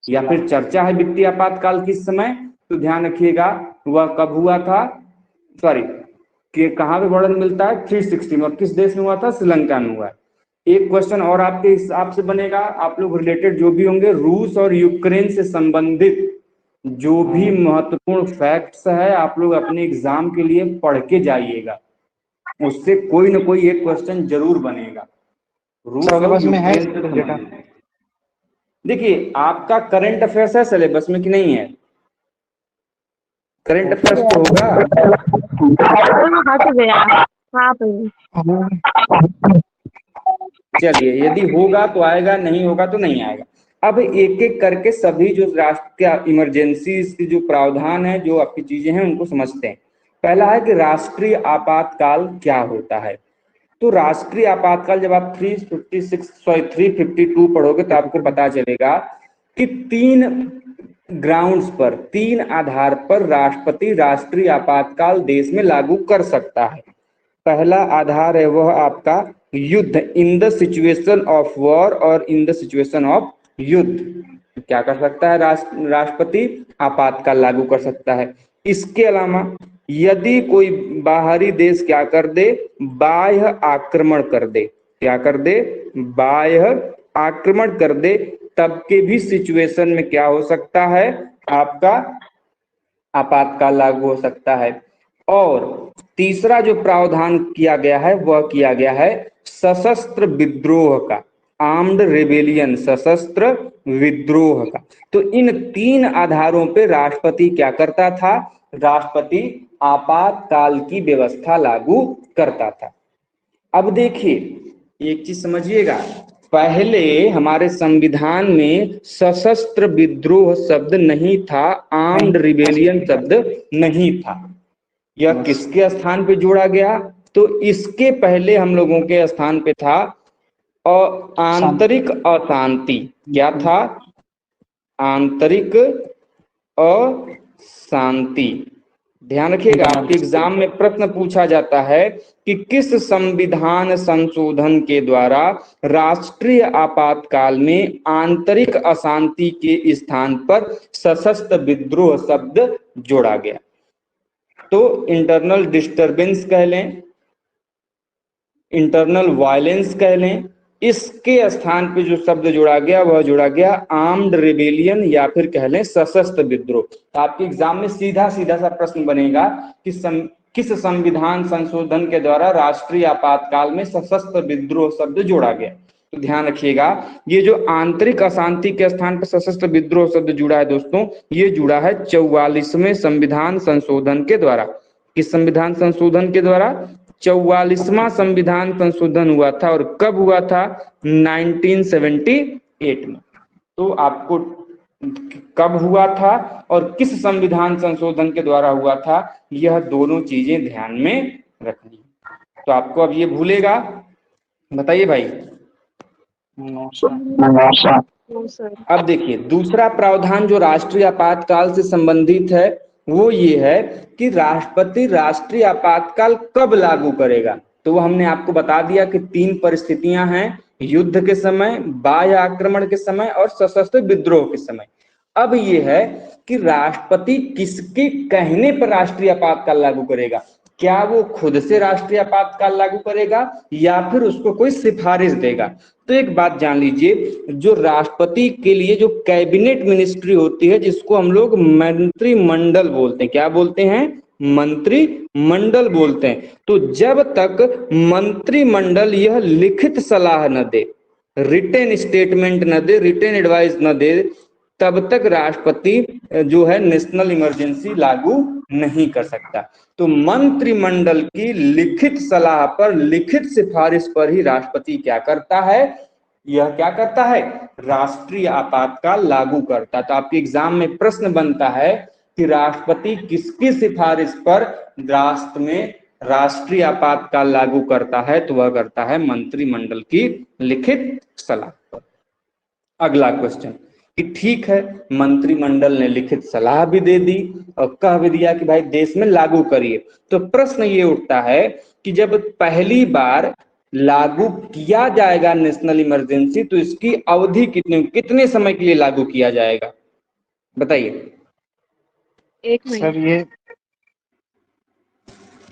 या फिर चर्चा है वित्तीय आपातकाल किस समय। तो ध्यान रखिएगा, वह कब हुआ था, सॉरी, कि कहाँ पे वर्णन मिलता है? 360 में। और किस देश में हुआ था? श्रीलंका में हुआ है। एक क्वेश्चन और आपके हिसाब से बनेगा, आप लोग रिलेटेड जो भी होंगे, रूस और यूक्रेन से संबंधित जो भी महत्वपूर्ण फैक्ट्स है, आप लोग अपने एग्जाम के लिए पढ़ के जाइएगा, उससे कोई ना कोई एक क्वेश्चन जरूर बनेगा रूस और सिलेबस में है यूक्रेन से डेटा? संबंधित। देखिए, आपका करंट अफेयर्स है सिलेबस में कि नहीं है? करंट अफेयर्स तो होगा। हाँ भाई। चलिए, यदि होगा तो आएगा, नहीं होगा तो नहीं आएगा। अब एक एक करके सभी जो राष्ट्र के इमरजेंसी की जो प्रावधान है, जो आपकी चीजें हैं, उनको समझते हैं। पहला है कि राष्ट्रीय आपातकाल क्या होता है। तो राष्ट्रीय आपातकाल, जब आप 352 पढ़ोगे तो आपको पता चलेगा कि 3 ग्राउंड्स पर, 3 आधार पर राष्ट्रपति राष्ट्रीय आपातकाल देश में लागू कर सकता है। पहला आधार है वह आपका युद्ध, in the situation of war और इन द सिचुएशन ऑफ युद्ध क्या कर सकता है राष्ट्रपति, आपातकाल लागू कर सकता है। इसके अलावा यदि कोई बाहरी देश क्या कर दे, बाह्य आक्रमण कर दे, क्या कर दे, बाह्य आक्रमण कर दे, तब के भी सिचुएशन में क्या हो सकता है, आपका आपातकाल लागू हो सकता है। और तीसरा जो प्रावधान किया गया है वह किया गया है सशस्त्र विद्रोह का, आर्म्ड रेबेलियन, सशस्त्र विद्रोह का। तो इन 3 आधारों पे राष्ट्रपति क्या करता था, राष्ट्रपति आपातकाल की व्यवस्था लागू करता था। अब देखिए एक चीज समझिएगा, पहले हमारे संविधान में सशस्त्र विद्रोह शब्द नहीं था, आर्म्ड रिबेलियन शब्द नहीं था। यह किसके स्थान पे जोड़ा गया, तो इसके पहले हम लोगों के स्थान पे था आंतरिक अशांति। क्या था, आंतरिक अशांति। ध्यान रखिएगा, आपके एग्जाम में प्रश्न पूछा जाता है कि किस संविधान संशोधन के द्वारा राष्ट्रीय आपातकाल में आंतरिक अशांति के स्थान पर सशस्त्र विद्रोह शब्द जोड़ा गया। तो इंटरनल डिस्टरबेंस कह लें, इंटरनल वायलेंस कह लें, इसके स्थान पे जो शब्द जोड़ा गया वह जोड़ा गया आर्म्ड रिबेलियन या फिर कह लें सशस्त्र विद्रोह। तो आपके एग्जाम में सीधा सीधा सा प्रश्न बनेगा कि किस संविधान संशोधन के द्वारा राष्ट्रीय आपातकाल में सशस्त्र विद्रोह शब्द जोड़ा गया। तो ध्यान रखिएगा, ये जो आंतरिक अशांति के स्थान पर सशस्त्र विद्रोह शब्द जुड़ा है दोस्तों, ये जुड़ा है 44वें संविधान संशोधन के द्वारा। किस संविधान संशोधन के द्वारा, 44वां संविधान संशोधन हुआ था। और कब हुआ था, 1978 में। तो आपको कब हुआ था और किस संविधान संशोधन के द्वारा हुआ था, यह दोनों चीजें ध्यान में रखनी है। तो आपको अब ये भूलेगा, बताइए भाई। अब देखिए दूसरा प्रावधान जो राष्ट्रीय आपातकाल से संबंधित है वो ये है कि राष्ट्रपति राष्ट्रीय आपातकाल कब लागू करेगा। तो वो हमने आपको बता दिया कि 3 परिस्थितियां हैं, युद्ध के समय, बाह्य आक्रमण के समय और सशस्त्र विद्रोह के समय। अब ये है कि राष्ट्रपति किसके कहने पर राष्ट्रीय आपातकाल लागू करेगा, क्या वो खुद से राष्ट्रीय आपातकाल लागू करेगा या फिर उसको कोई सिफारिश देगा। तो एक बात जान लीजिए, जो राष्ट्रपति के लिए जो कैबिनेट मिनिस्ट्री होती है जिसको हम लोग मंत्रिमंडल बोलते हैं, क्या बोलते हैं, मंत्रिमंडल बोलते हैं। तो जब तक मंत्रिमंडल यह लिखित सलाह न दे, रिटन स्टेटमेंट न दे, रिटन एडवाइस न दे, तब तक राष्ट्रपति जो है नेशनल इमरजेंसी लागू नहीं कर सकता। तो मंत्रिमंडल की लिखित सलाह पर, लिखित सिफारिश पर ही राष्ट्रपति क्या करता है, यह क्या करता है, राष्ट्रीय आपातकाल लागू करता है। तो आपके एग्जाम में प्रश्न बनता है कि राष्ट्रपति किसकी सिफारिश पर राष्ट्र में राष्ट्रीय आपातकाल लागू करता है, तो वह करता है मंत्रिमंडल की लिखित सलाह पर। अगला क्वेश्चन कि ठीक है, मंत्रिमंडल ने लिखित सलाह भी दे दी और कह भी दिया कि भाई देश में लागू करिए। तो प्रश्न ये उठता है कि जब पहली बार लागू किया जाएगा नेशनल इमरजेंसी, तो इसकी अवधि कितने समय के लिए लागू किया जाएगा, बताइए। 1 महीना। सर ये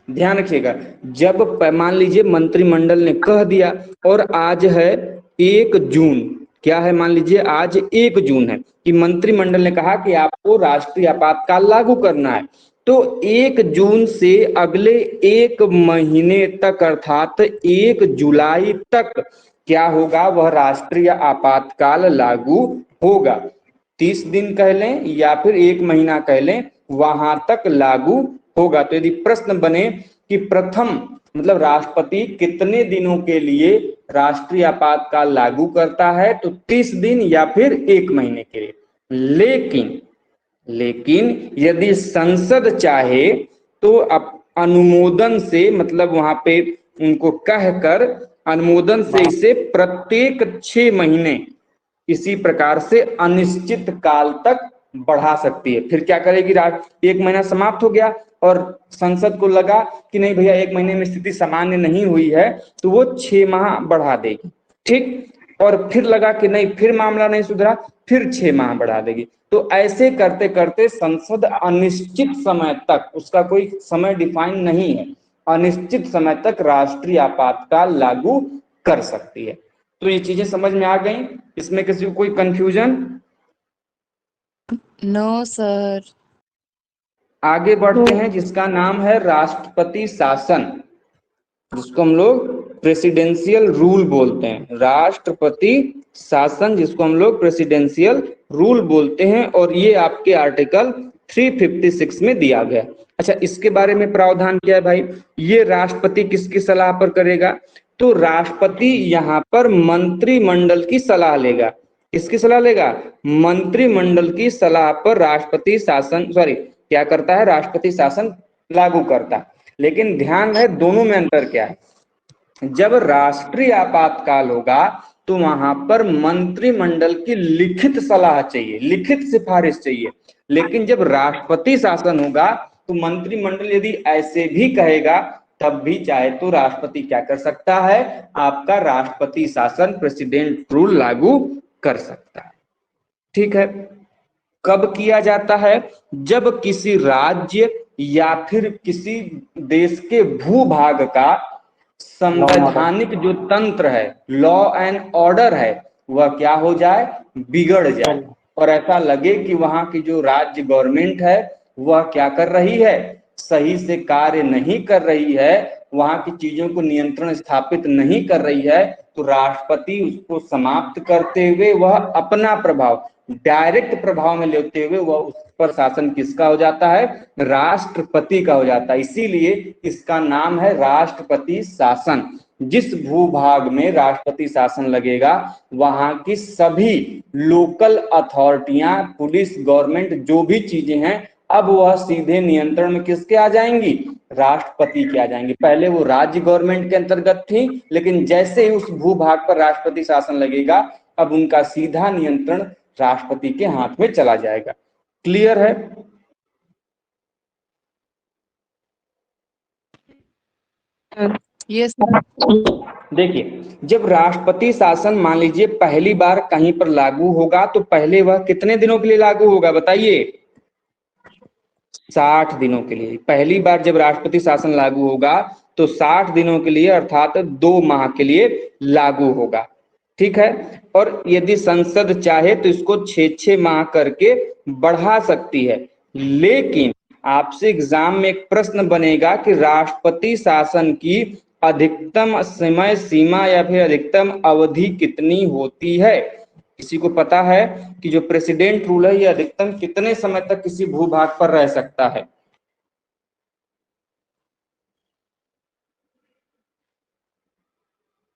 ध्यान रखिएगा, जब मान लीजिए मंत्रिमंडल ने कह दिया और आज है 1 जून, क्या है, मान लीजिए आज 1 जून है कि मंत्रिमंडल ने कहा कि आपको राष्ट्रीय आपातकाल लागू करना है, तो 1 जून से अगले 1 महीने तक अर्थात 1 जुलाई तक क्या होगा, वह राष्ट्रीय आपातकाल लागू होगा। 30 दिन कह लें या फिर 1 महीना कह लें, वहां तक लागू होगा। तो यदि प्रश्न बने कि प्रथम मतलब राष्ट्रपति कितने दिनों के लिए राष्ट्रीय आपातकाल लागू करता है, तो 30 दिन या फिर 1 महीने के लिए। लेकिन यदि संसद चाहे तो अनुमोदन से, मतलब वहां पे उनको कहकर अनुमोदन से इसे प्रत्येक 6 महीने इसी प्रकार से अनिश्चित काल तक बढ़ा सकती है। फिर क्या करेगी, 1 महीना समाप्त हो गया और संसद को लगा कि नहीं भैया 1 महीने में स्थिति सामान्य नहीं हुई है, तो वो 6 माह बढ़ा देगी। ठीक, और फिर लगा कि नहीं, फिर मामला नहीं सुधरा, फिर 6 माह बढ़ा देगी। तो ऐसे करते करते संसद अनिश्चित समय तक, उसका कोई समय डिफाइन नहीं है, अनिश्चित समय तक राष्ट्रीय आपातकाल लागू कर सकती है। तो ये चीजें समझ में आ गई? इसमें किसी को कोई कंफ्यूजन? No sir. आगे बढ़ते हैं, जिसका नाम है राष्ट्रपति शासन, जिसको हम लोग प्रेसिडेंशियल रूल बोलते हैं। राष्ट्रपति शासन, जिसको हम लोग प्रेसिडेंशियल रूल बोलते हैं, और ये आपके आर्टिकल 356 में दिया गया। अच्छा, इसके बारे में प्रावधान क्या है भाई? ये राष्ट्रपति किसकी सलाह पर करेगा? तो राष्ट्रपति यहाँ पर मंत्रिमंडल की सलाह लेगा। किसकी सलाह लेगा? मंत्रिमंडल की सलाह पर राष्ट्रपति शासन, सॉरी क्या करता है, राष्ट्रपति शासन लागू करता है। लेकिन ध्यान रहे दोनों में अंतर क्या है। जब राष्ट्रीय आपातकाल होगा तो वहां पर मंत्रिमंडल की लिखित सलाह चाहिए, लिखित सिफारिश चाहिए। लेकिन जब राष्ट्रपति शासन होगा तो मंत्रिमंडल यदि ऐसे भी कहेगा तब भी चाहे तो राष्ट्रपति क्या कर सकता है, आपका राष्ट्रपति शासन, प्रेसिडेंट रूल लागू कर सकता है। ठीक है, कब किया जाता है? जब किसी राज्य या फिर किसी देश के भूभाग का संवैधानिक जो तंत्र है, लॉ एंड ऑर्डर है, वह क्या हो जाए, बिगड़ जाए, और ऐसा लगे कि वहां की जो राज्य गवर्नमेंट है वह क्या कर रही है, सही से कार्य नहीं कर रही है, वहां की चीजों को नियंत्रण स्थापित नहीं कर रही है, तो राष्ट्रपति उसको समाप्त करते हुए वह अपना प्रभाव डायरेक्ट प्रभाव में लेते हुए वह उस पर शासन किसका हो जाता है, राष्ट्रपति का हो जाता है। इसीलिए इसका नाम है राष्ट्रपति शासन। जिस भूभाग में राष्ट्रपति शासन लगेगा वहां की सभी लोकल अथॉरिटियां, पुलिस, गवर्नमेंट, जो भी चीजें हैं, अब वह सीधे नियंत्रण में किसके आ जाएंगी, राष्ट्रपति के आ जाएंगी। पहले वो राज्य गवर्नमेंट के अंतर्गत थी, लेकिन जैसे ही उस भूभाग पर राष्ट्रपति शासन लगेगा अब उनका सीधा नियंत्रण राष्ट्रपति के हाथ में चला जाएगा। क्लियर है? यस। देखिए, जब राष्ट्रपति शासन मान लीजिए पहली बार कहीं पर लागू होगा तो पहले वह कितने दिनों के लिए लागू होगा बताइए? 60 दिनों के लिए। पहली बार जब राष्ट्रपति शासन लागू होगा तो 60 दिनों के लिए, अर्थात 2 माह के लिए लागू होगा। ठीक है, और यदि संसद चाहे तो इसको 6-6 माह करके बढ़ा सकती है। लेकिन आपसे एग्जाम में एक प्रश्न बनेगा कि राष्ट्रपति शासन की अधिकतम समय सीमा या फिर अधिकतम अवधि कितनी होती है? किसी को पता है कि जो प्रेसिडेंट रूल है ये अधिकतम कितने समय तक किसी भूभाग पर रह सकता है?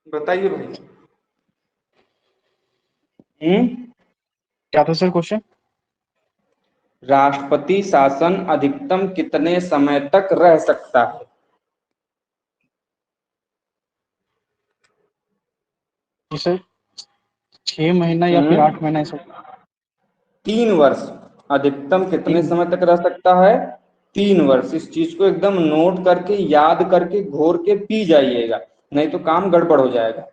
बताइए भाई। क्या था सर क्वेश्चन? राष्ट्रपति शासन अधिकतम कितने समय तक रह सकता है? सर 6 महीना या फिर 8 महीना ऐसा? 3 वर्ष। अधिकतम कितने समय तक रह सकता है? 3 वर्ष। इस चीज को एकदम नोट करके, याद करके, घोर के पी जाइएगा, नहीं तो काम गड़बड़ हो जाएगा।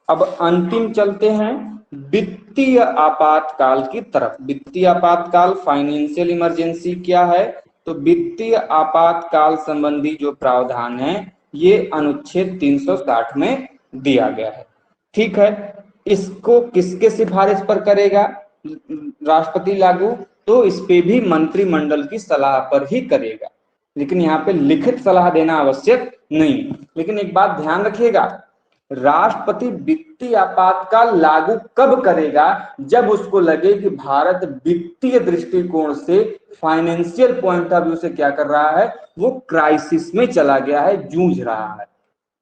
अब अंतिम चलते हैं वित्तीय आपातकाल की तरफ। वित्तीय आपातकाल, फाइनेंशियल इमरजेंसी क्या है? तो वित्तीय आपातकाल संबंधी जो प्रावधान है ये अनुच्छेद 360 में दिया गया है। ठीक है, इसको किसके सिफारिश पर करेगा राष्ट्रपति लागू? तो इस पे भी मंत्रिमंडल की सलाह पर ही करेगा, लेकिन यहाँ पे लिखित सलाह देना आवश्यक नहीं। लेकिन एक बात ध्यान रखिएगा, राष्ट्रपति वित्तीय आपातकाल लागू कब करेगा? जब उसको लगे कि भारत वित्तीय दृष्टिकोण से, फाइनेंशियल पॉइंट ऑफ व्यू से क्या कर रहा है, वो क्राइसिस में चला गया है, जूझ रहा है।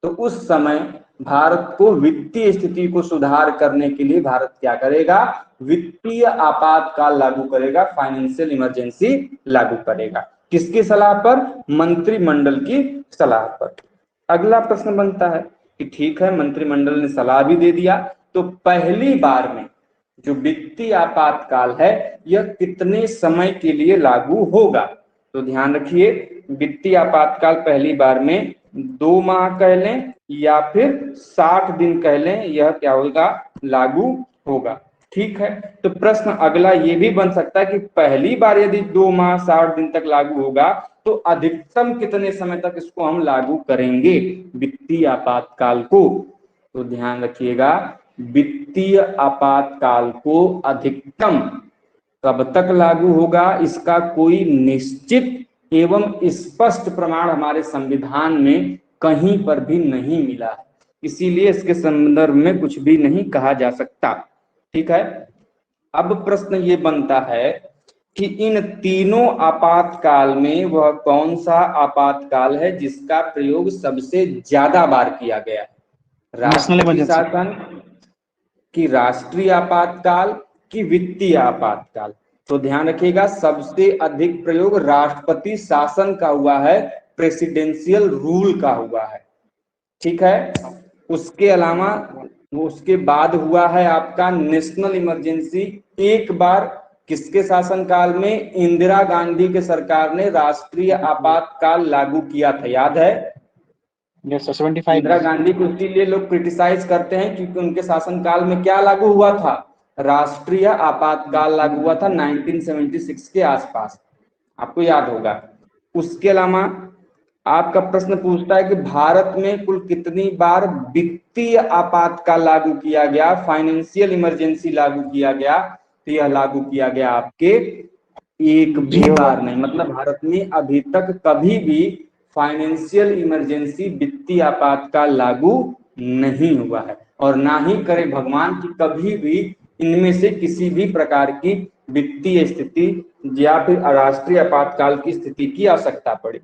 तो उस समय भारत को वित्तीय स्थिति को सुधार करने के लिए भारत क्या करेगा? वित्तीय आपातकाल लागू करेगा, फाइनेंशियल इमरजेंसी लागू करेगा। किसकी सलाह पर? मंत्रिमंडल की सलाह पर। अगला प्रश्न बनता है कि ठीक है, मंत्रिमंडल ने सलाह भी दे दिया, तो पहली बार में जो वित्तीय आपातकाल है यह कितने समय के लिए लागू होगा। तो ध्यान रखिए, वित्तीय आपातकाल पहली बार में 2 माह कह लें या फिर 60 दिन कह लें, यह क्या होगा, लागू होगा। ठीक है, तो प्रश्न अगला ये भी बन सकता है कि पहली बार यदि 2 माह 60 दिन तक लागू होगा तो अधिकतम कितने समय तक इसको हम लागू करेंगे वित्तीय आपातकाल को। तो ध्यान रखिएगा, वित्तीय आपातकाल को अधिकतम कब तक लागू होगा इसका कोई निश्चित एवं स्पष्ट प्रमाण हमारे संविधान में कहीं पर भी नहीं मिला है, इसीलिए इसके संदर्भ में कुछ भी नहीं कहा जा सकता। ठीक है, अब प्रश्न ये बनता है कि इन तीनों आपातकाल में वह कौन सा आपातकाल है जिसका प्रयोग सबसे ज्यादा बार किया गया है। नेशनल राष्ट्रपति इमरजेंसी। शासन कि राष्ट्रीय आपातकाल कि वित्तीय आपातकाल। तो ध्यान रखिएगा, सबसे अधिक प्रयोग राष्ट्रपति शासन का हुआ है, प्रेसिडेंशियल रूल का हुआ है। ठीक है, उसके अलावा उसके बाद हुआ है आपका नेशनल इमरजेंसी। एक बार किसके शासनकाल में, इंदिरा गांधी के सरकार ने राष्ट्रीय आपातकाल लागू किया था, याद है। यस सर, 75 इंदिरा में। गांधी को इसीलिए लोग क्रिटिसाइज करते हैं क्योंकि उनके शासनकाल में क्या लागू हुआ था, राष्ट्रीय आपातकाल लागू हुआ था 1976 के आसपास, आपको याद होगा। उसके अलावा आपका प्रश्न पूछता है कि भारत में कुल कितनी बार वित्तीय आपातकाल लागू किया गया, फाइनेंशियल इमरजेंसी लागू किया गया। तो यह लागू किया गया आपके एक भी बार नहीं, मतलब भारत में अभी तक कभी भी फाइनेंशियल इमरजेंसी वित्तीय आपातकाल लागू नहीं हुआ है, और ना ही करे भगवान की कभी भी इनमें से किसी भी प्रकार की वित्तीय स्थिति या फिर राष्ट्रीय आपातकाल की स्थिति की आवश्यकता पड़े।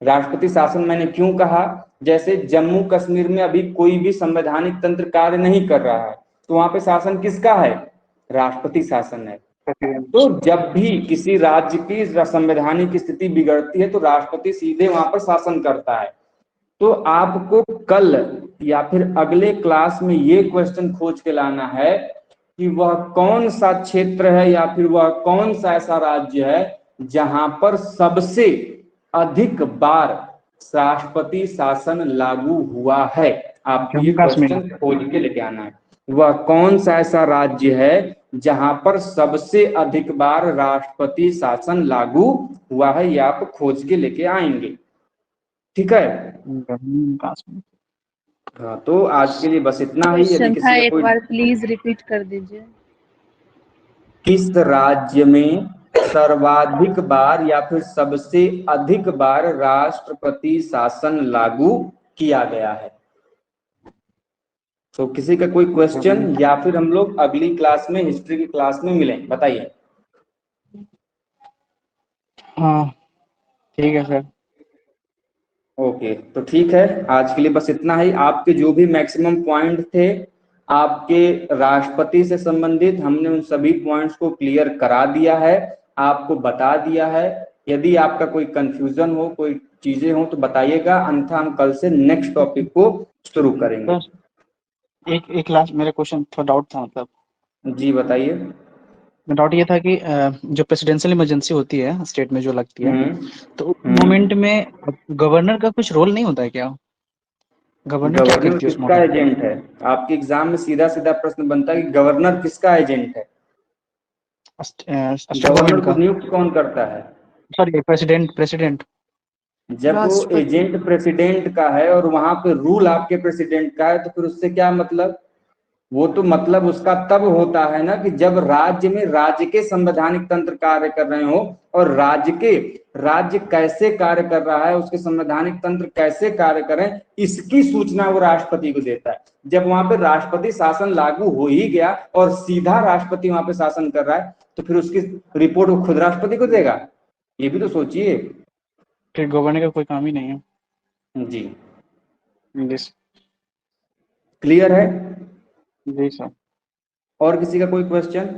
राष्ट्रपति शासन मैंने क्यों कहा, जैसे जम्मू कश्मीर में अभी कोई भी संवैधानिक तंत्र कार्य नहीं कर रहा है, तो वहां पे शासन किसका है, राष्ट्रपति शासन है। तो जब भी किसी राज्य की संवैधानिक स्थिति बिगड़ती है तो राष्ट्रपति सीधे वहां पर शासन करता है। तो आपको कल या फिर अगले क्लास में ये क्वेश्चन खोज के लाना है कि वह कौन सा क्षेत्र है या फिर वह कौन सा ऐसा राज्य है जहां पर सबसे अधिक बार राष्ट्रपति शासन लागू हुआ है। आपको ये जम्मू कश्मीर। क्वेश्चन खोज के लेके आना है, वह कौन सा ऐसा राज्य है जहां पर सबसे अधिक बार राष्ट्रपति शासन लागू हुआ है, ये आप खोज के लेके आएंगे। ठीक है, जम्मू कश्मीर। हाँ, तो आज के लिए बस इतना ही। यदि क्वेश्चन था, किसी का एक कोई, बार प्लीज रिपीट कर दीजिए। किस राज्य में सर्वाधिक बार या फिर सबसे अधिक बार राष्ट्रपति शासन लागू किया गया है। तो किसी का कोई क्वेश्चन, या फिर हम लोग अगली क्लास में हिस्ट्री की क्लास में मिलें, बताइए। हाँ ठीक है सर। ओके, तो ठीक है, आज के लिए बस इतना ही। आपके जो भी मैक्सिमम पॉइंट थे आपके राष्ट्रपति से संबंधित, हमने उन सभी पॉइंट्स को क्लियर करा दिया है, आपको बता दिया है। यदि आपका कोई कंफ्यूजन हो, कोई चीजें हो तो बताइएगा, अन्यथा हम कल से नेक्स्ट टॉपिक को शुरू करेंगे। सर एक लास्ट मेरा क्वेश्चन थोड़ा डाउट था, मतलब जी बताइए। डाउट ये था कि जो प्रेसिडेंशियल इमरजेंसी होती है स्टेट में जो लगती है, तो उस हम्म। मोमेंट में गवर्नर का कुछ रोल नहीं होता है क्या? गवर्नर क्या गवर्नर करती है उस किसका मोमेंट? एजेंट है, आपके एग्जाम में सीधा सीधा प्रश्न बनता है कि गवर्नर किसका एजेंट है। स्टेट गवर्नर गवर्नमेंट को का। नियुक्त कौन करता है, सॉरी, प्रेसिडेंट प्रेसिडेंट। जब वो राष्ट्रपति। एजेंट प्रेसिडेंट का है और वहां पे रूल आपके प्रेसिडेंट का है, तो फिर उससे क्या मतलब, वो तो मतलब उसका तब होता है ना कि जब राज्य में राज्य के संवैधानिक तंत्र कार्य कर रहे हो, और राज्य कैसे कार्य कर रहा है, उसके संवैधानिक तंत्र कैसे कार्य कर रहे हैं, इसकी सूचना वो राष्ट्रपति को देता है। जब वहां पे राष्ट्रपति शासन लागू हो ही गया और सीधा राष्ट्रपति वहां पे शासन कर रहा है, तो फिर उसकी रिपोर्ट वो खुद राष्ट्रपति को देगा, ये भी तो सोचिए। फिर गवर्नर का कोई काम ही नहीं है। जी, जी क्लियर है। जी सर। और किसी का कोई क्वेश्चन?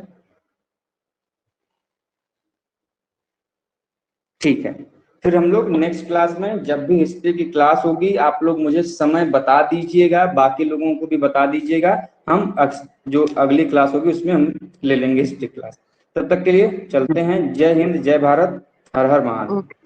ठीक है, फिर हम लोग नेक्स्ट क्लास में जब भी हिस्ट्री की क्लास होगी आप लोग मुझे समय बता दीजिएगा, बाकी लोगों को भी बता दीजिएगा। हम जो अगली क्लास होगी उसमें हम ले लेंगे हिस्ट्री क्लास। तब तक के लिए चलते हैं। जय हिंद, जय भारत, हर हर महादेव। ओके।